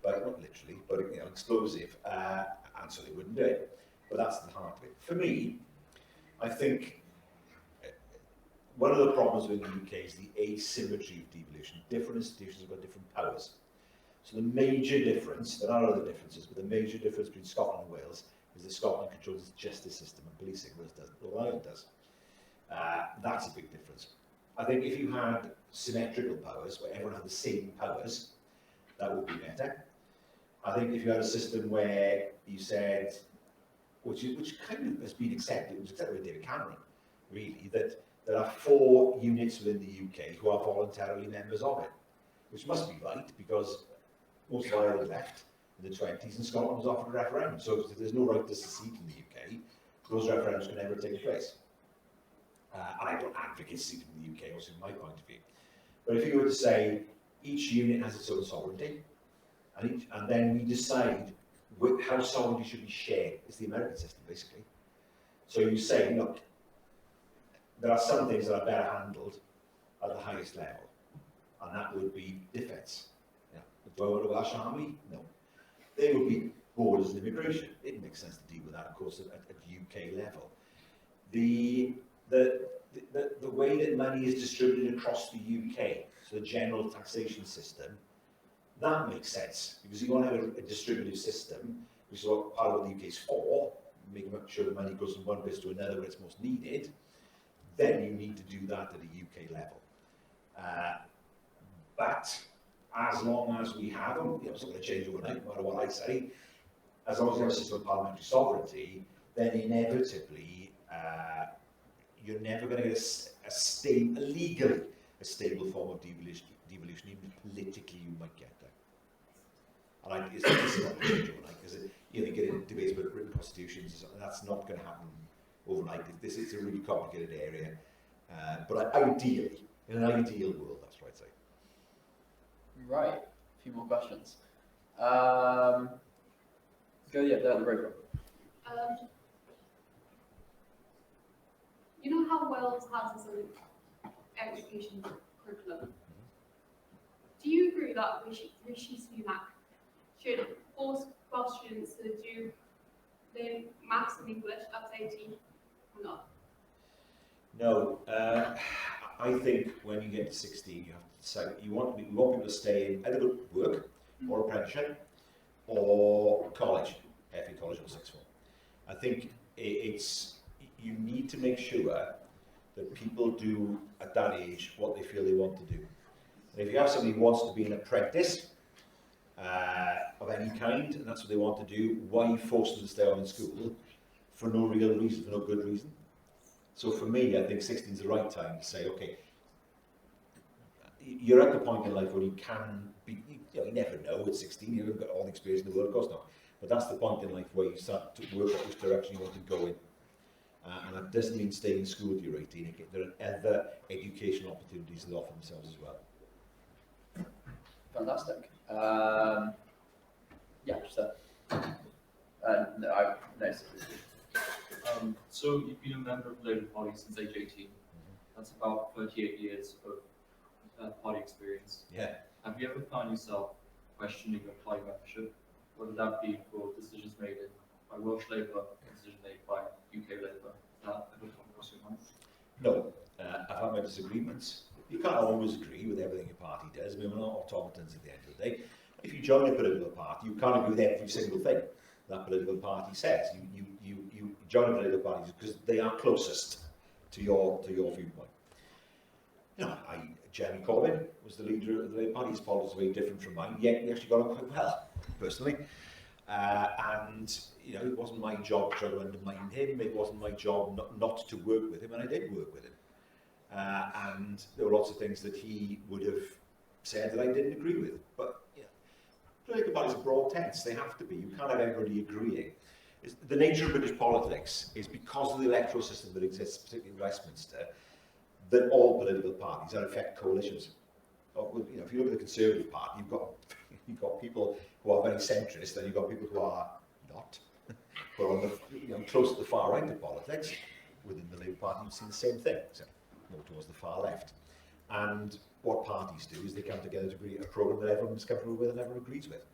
but not literally, but explosive, and so they wouldn't do it. But that's the heart of it. For me, I think one of the problems with the UK is the asymmetry of devolution. Different institutions have got different powers. So the major difference, there are other differences, but the major difference between Scotland and Wales is that Scotland controls its justice system and policing, Wales doesn't, Northern Ireland does. That's a big difference. I think if you had symmetrical powers, where everyone had the same powers, that would be better. I think if you had a system where you said, which kind of has been accepted, it was accepted by David Carywn, really, that there are 4 units within the UK who are voluntarily members of it, which must be right because most of Ireland left in the 20s and Scotland was offered a referendum. So if there's no right to secede in the UK, those referendums can never take place. And I don't advocate seceding in the UK, also from my point of view. But if you were to say each unit has its own sovereignty, and then we decide how sovereignty should be shared, it's the American system basically. So you say, look, there are some things that are better handled at the highest level, and that would be defence. Yeah. Do I want a Welsh army? No. They would be borders and immigration. It makes sense to deal with that, of course, at UK level. The way that money is distributed across the UK, so the general taxation system, that makes sense, because you want to have a distributive system, which is what part of what the UK is for, making sure the money goes from one place to another where it's most needed. Then you need to do that at a UK level. But as long as we have them, it's not going to change overnight, no matter what I say, as long as you have a system of parliamentary sovereignty, then inevitably you're never going to get legally a stable form of devolution, even politically you might get there. And this is not going to change overnight, because you get into debates about written constitutions, and that's not going to happen overnight. This is a really complicated area. But ideally, in an ideal world, that's what I'd say. Right, a few more questions. Go, yeah, down the road. You know how Wales has its own education curriculum? Do you agree that Rishi Sunak should force Welsh students to do the maths and English at 18 or not? No, I think when you get to 16, you have to decide you want people to stay in either work or apprenticeship or college, FE college or sixth form. I think you need to make sure that people do at that age what they feel they want to do. And if you have somebody who wants to be an apprentice of any kind, and that's what they want to do, why force them to stay on in school for no real reason, for no good reason? So for me, I think 16 is the right time to say, okay, you're at the point in life where you can be, you never know at 16, you haven't got all the experience in the world, of course not. But that's the point in life where you start to work out which direction you want to go in. And that doesn't mean staying in school till you're 18. There are other educational opportunities that offer themselves as well. Fantastic. Yeah, just no, So you've been a member of the Labour Party since age 18. That's about 38 years of party experience. Yeah. Have you ever found yourself questioning your party membership, whether that be for decisions made by Welsh Labour or decisions made by UK Labour? Has that ever come across your mind? No, I've had my disagreements. You can't always agree with everything your party does. I mean, we're not automatons at the end of the day. If you join a political party, you can't agree with every single thing that political party says. You join a political party because they are closest to your viewpoint. Jeremy Corbyn was the leader of the Labour Party. His politics were very different from mine, yet we actually got on quite well, personally. And it wasn't my job to try to undermine him. It wasn't my job not to work with him, and I did work with him. And there were lots of things that he would have said that I didn't agree with. But political parties are broad tense. They have to be. You can't have everybody agreeing. The nature of British politics is because of the electoral system that exists, particularly in Westminster, that all political parties are in effect coalitions. If you look at the Conservative Party, you've got people who are very centrist, and you've got people who are not. But on the close to the far right of politics, within the Labour Party, you've seen the same thing, so more towards the far left. And what parties do is they come together to agree a programme that everyone's comfortable with and everyone agrees with.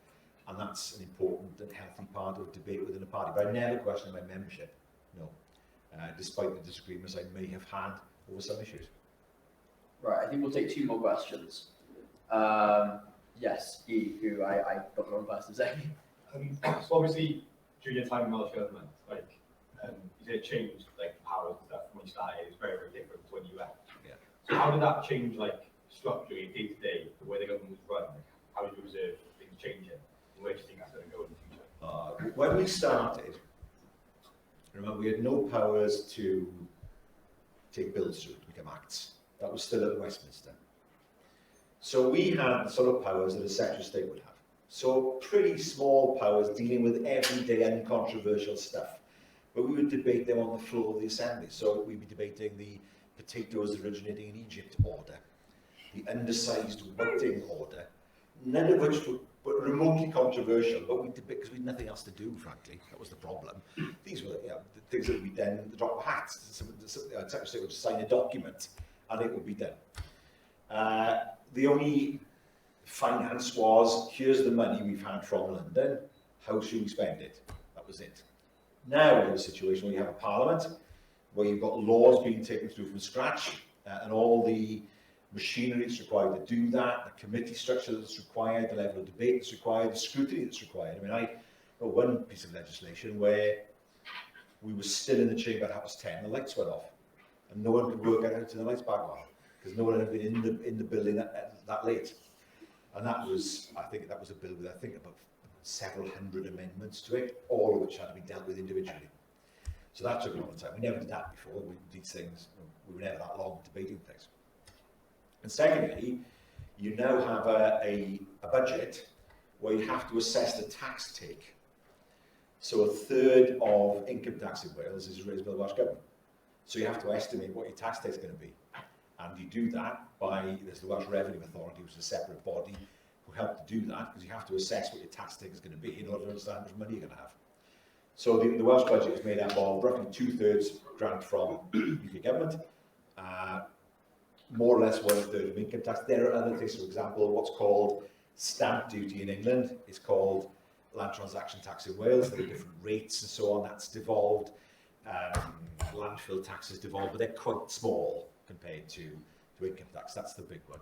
And that's an important and healthy part of debate within a party. But I never question my membership, no, despite the disagreements I may have had over some issues. Right, I think we'll take 2 more questions. Yes, Guy, who I got the wrong person to say. So obviously, during your time in Welsh Government, you said it changed powers and stuff from when you started. It was very, very different to when you left. Yeah. So how did that change structurally, day to day, the way the government was run? How did you observe things changing? And where do you think that's going to go in the future? When we started, remember we had no powers to take bills through to become acts. That was still at Westminster. So we had the sort of powers that a Secretary of State would have. So pretty small powers dealing with everyday uncontroversial stuff. But we would debate them on the floor of the Assembly. So we'd be debating the potatoes originating in Egypt order, the undersized whiting order, none of which were remotely controversial, but we did because we had nothing else to do, frankly. That was the problem. These were the things that would be done at the drop of a hat. The Secretary of State would sign a document and it would be done. The only finance was, here's the money we've had from London, how should we spend it? That was it. Now we have a situation where you have a parliament, where you've got laws being taken through from scratch, and all the machinery that's required to do that, the committee structure that's required, the level of debate that's required, the scrutiny that's required. I mean, I know one piece of legislation where we were still in the chamber at 10:30, the lights went off, and no one could work out how to turn the lights back on, because no one had been in the building that late. And that was, I think that was a bill with, I think, about several hundred amendments to it, all of which had to be dealt with individually. So that took a lot of time. We never did that before. We did things, we were never that long debating things. And secondly, you now have a budget where you have to assess the tax take. So a third of income tax in Wales is raised by the Welsh Government. So you have to estimate what your tax take is going to be. And you do that by, there's the Welsh Revenue Authority, which is a separate body, who help to do that, because you have to assess what your tax take is going to be in order to understand how much money you're going to have. So the Welsh budget is made up of roughly 2/3 grant from UK government, more or less 1/3 of income tax. There are other things, for example, what's called stamp duty in England is called land transaction tax in Wales. There are different rates and so on. That's devolved. Landfill tax is devolved, but they're quite small compared to income tax. That's the big one.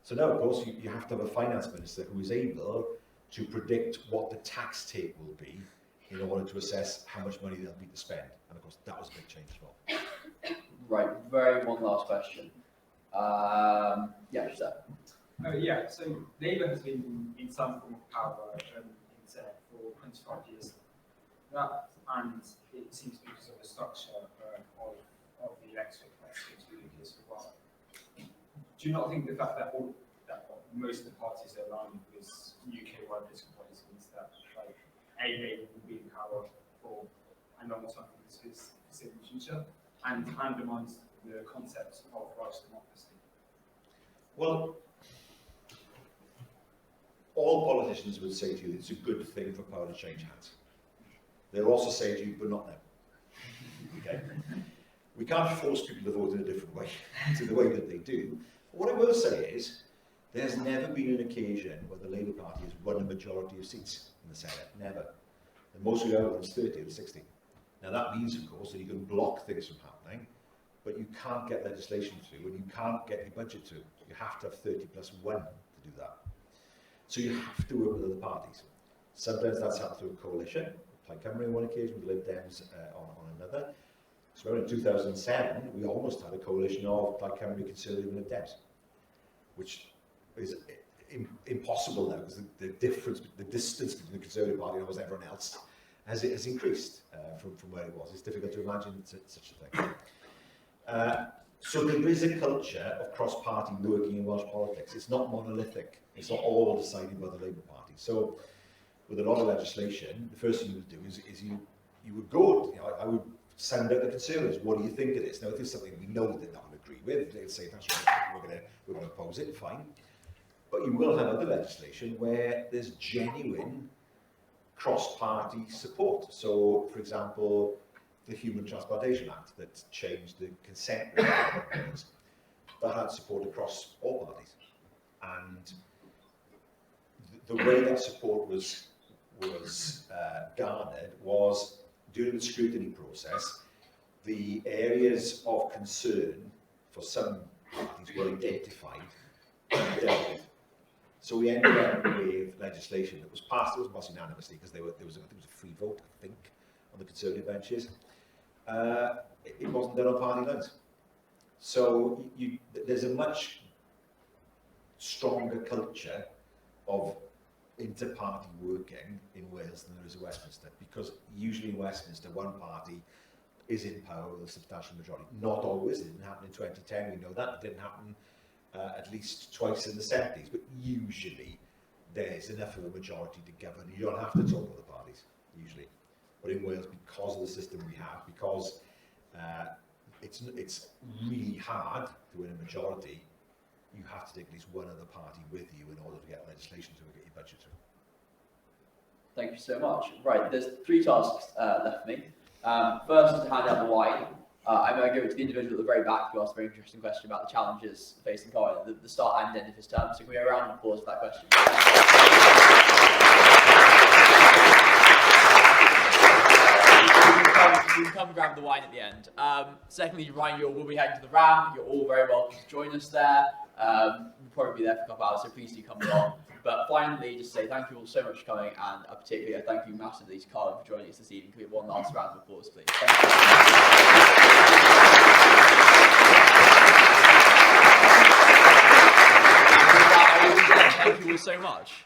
So now, of course, you have to have a finance minister who is able to predict what the tax take will be in order to assess how much money they'll be to spend. And of course, that was a big change as well. Right, one last question. Yeah, sir. Yeah, so Labour has been in some form of power in Senate for 25 years. That, and it seems because of the structure of the electorate that seems really good as well. Do you not think the fact that most of the parties are aligned with UK-wide political policy means that Labour will be in power for a long time in the foreseeable future and undermines the concept of Welsh democracy? Well, all politicians would say to you it's a good thing for power to change hands. They'll also say to you, but not now. Okay? We can't force people to vote in a different way, to the way that they do. But what I will say is, there's never been an occasion where the Labour Party has won a majority of seats in the Senate. Never. The most we ever won was 30 or 60. Now that means, of course, that you can block things from happening, but you can't get legislation through and you can't get your budget through. You have to have 30+1 to do that. So you have to work with other parties. Sometimes that's happened through a coalition. Plaid Cymru on one occasion, with Lib Dems on another. So in 2007, we almost had a coalition of Plaid Cymru, Conservative and Lib Dems, which is impossible now because the distance between the Conservative Party and almost everyone else has increased from where it was. It's difficult to imagine such a thing. So there is a culture of cross-party working in Welsh politics. It's not monolithic. It's not all decided by the Labour Party. So with a lot of legislation, the first thing you would do is you would go, I would send out the Conservatives, what do you think of this? Now if there's something we know they're not going to agree with, they'll say, that's right, we're going to oppose it, fine. But you will have other legislation where there's genuine cross-party support. So, for example, the Human Transplantation Act that changed the consent requirements, that had support across all parties. And the way that support was garnered was during the scrutiny process, the areas of concern for some parties were identified and dealt with. So we ended up with legislation that was passed, it wasn't passed unanimously because there was a free vote, I think, on the Conservative benches. It wasn't done on party lines. So there's a much stronger culture of inter-party working in Wales than there is in Westminster, because usually in Westminster one party is in power with a substantial majority. Not always. It didn't happen in 2010. We know that. It didn't happen at least twice in the 70s. But usually there's enough of a majority to govern. You don't have to talk with the parties, usually. But in Wales, because of the system we have, because it's really hard to win a majority, you have to take at least one other party with you in order to get legislation to get your budget through. Thank you so much. Right, there's 3 tasks left for me. First is to hand out the wine. I'm going to give it to the individual at the very back who asked a very interesting question about the challenges facing Carywn at the start and end of his term. So can we have a round of applause for that question? You can come and grab the wine at the end. Secondly, remind you all, we'll be heading to the Ram. You're all very welcome to join us there. We'll probably be there for a couple hours, so please do come along. But finally, just say thank you all so much for coming, and particularly a thank you massively to Carywn for joining us this evening. Can we have one last round of applause, please? Thank you all so much.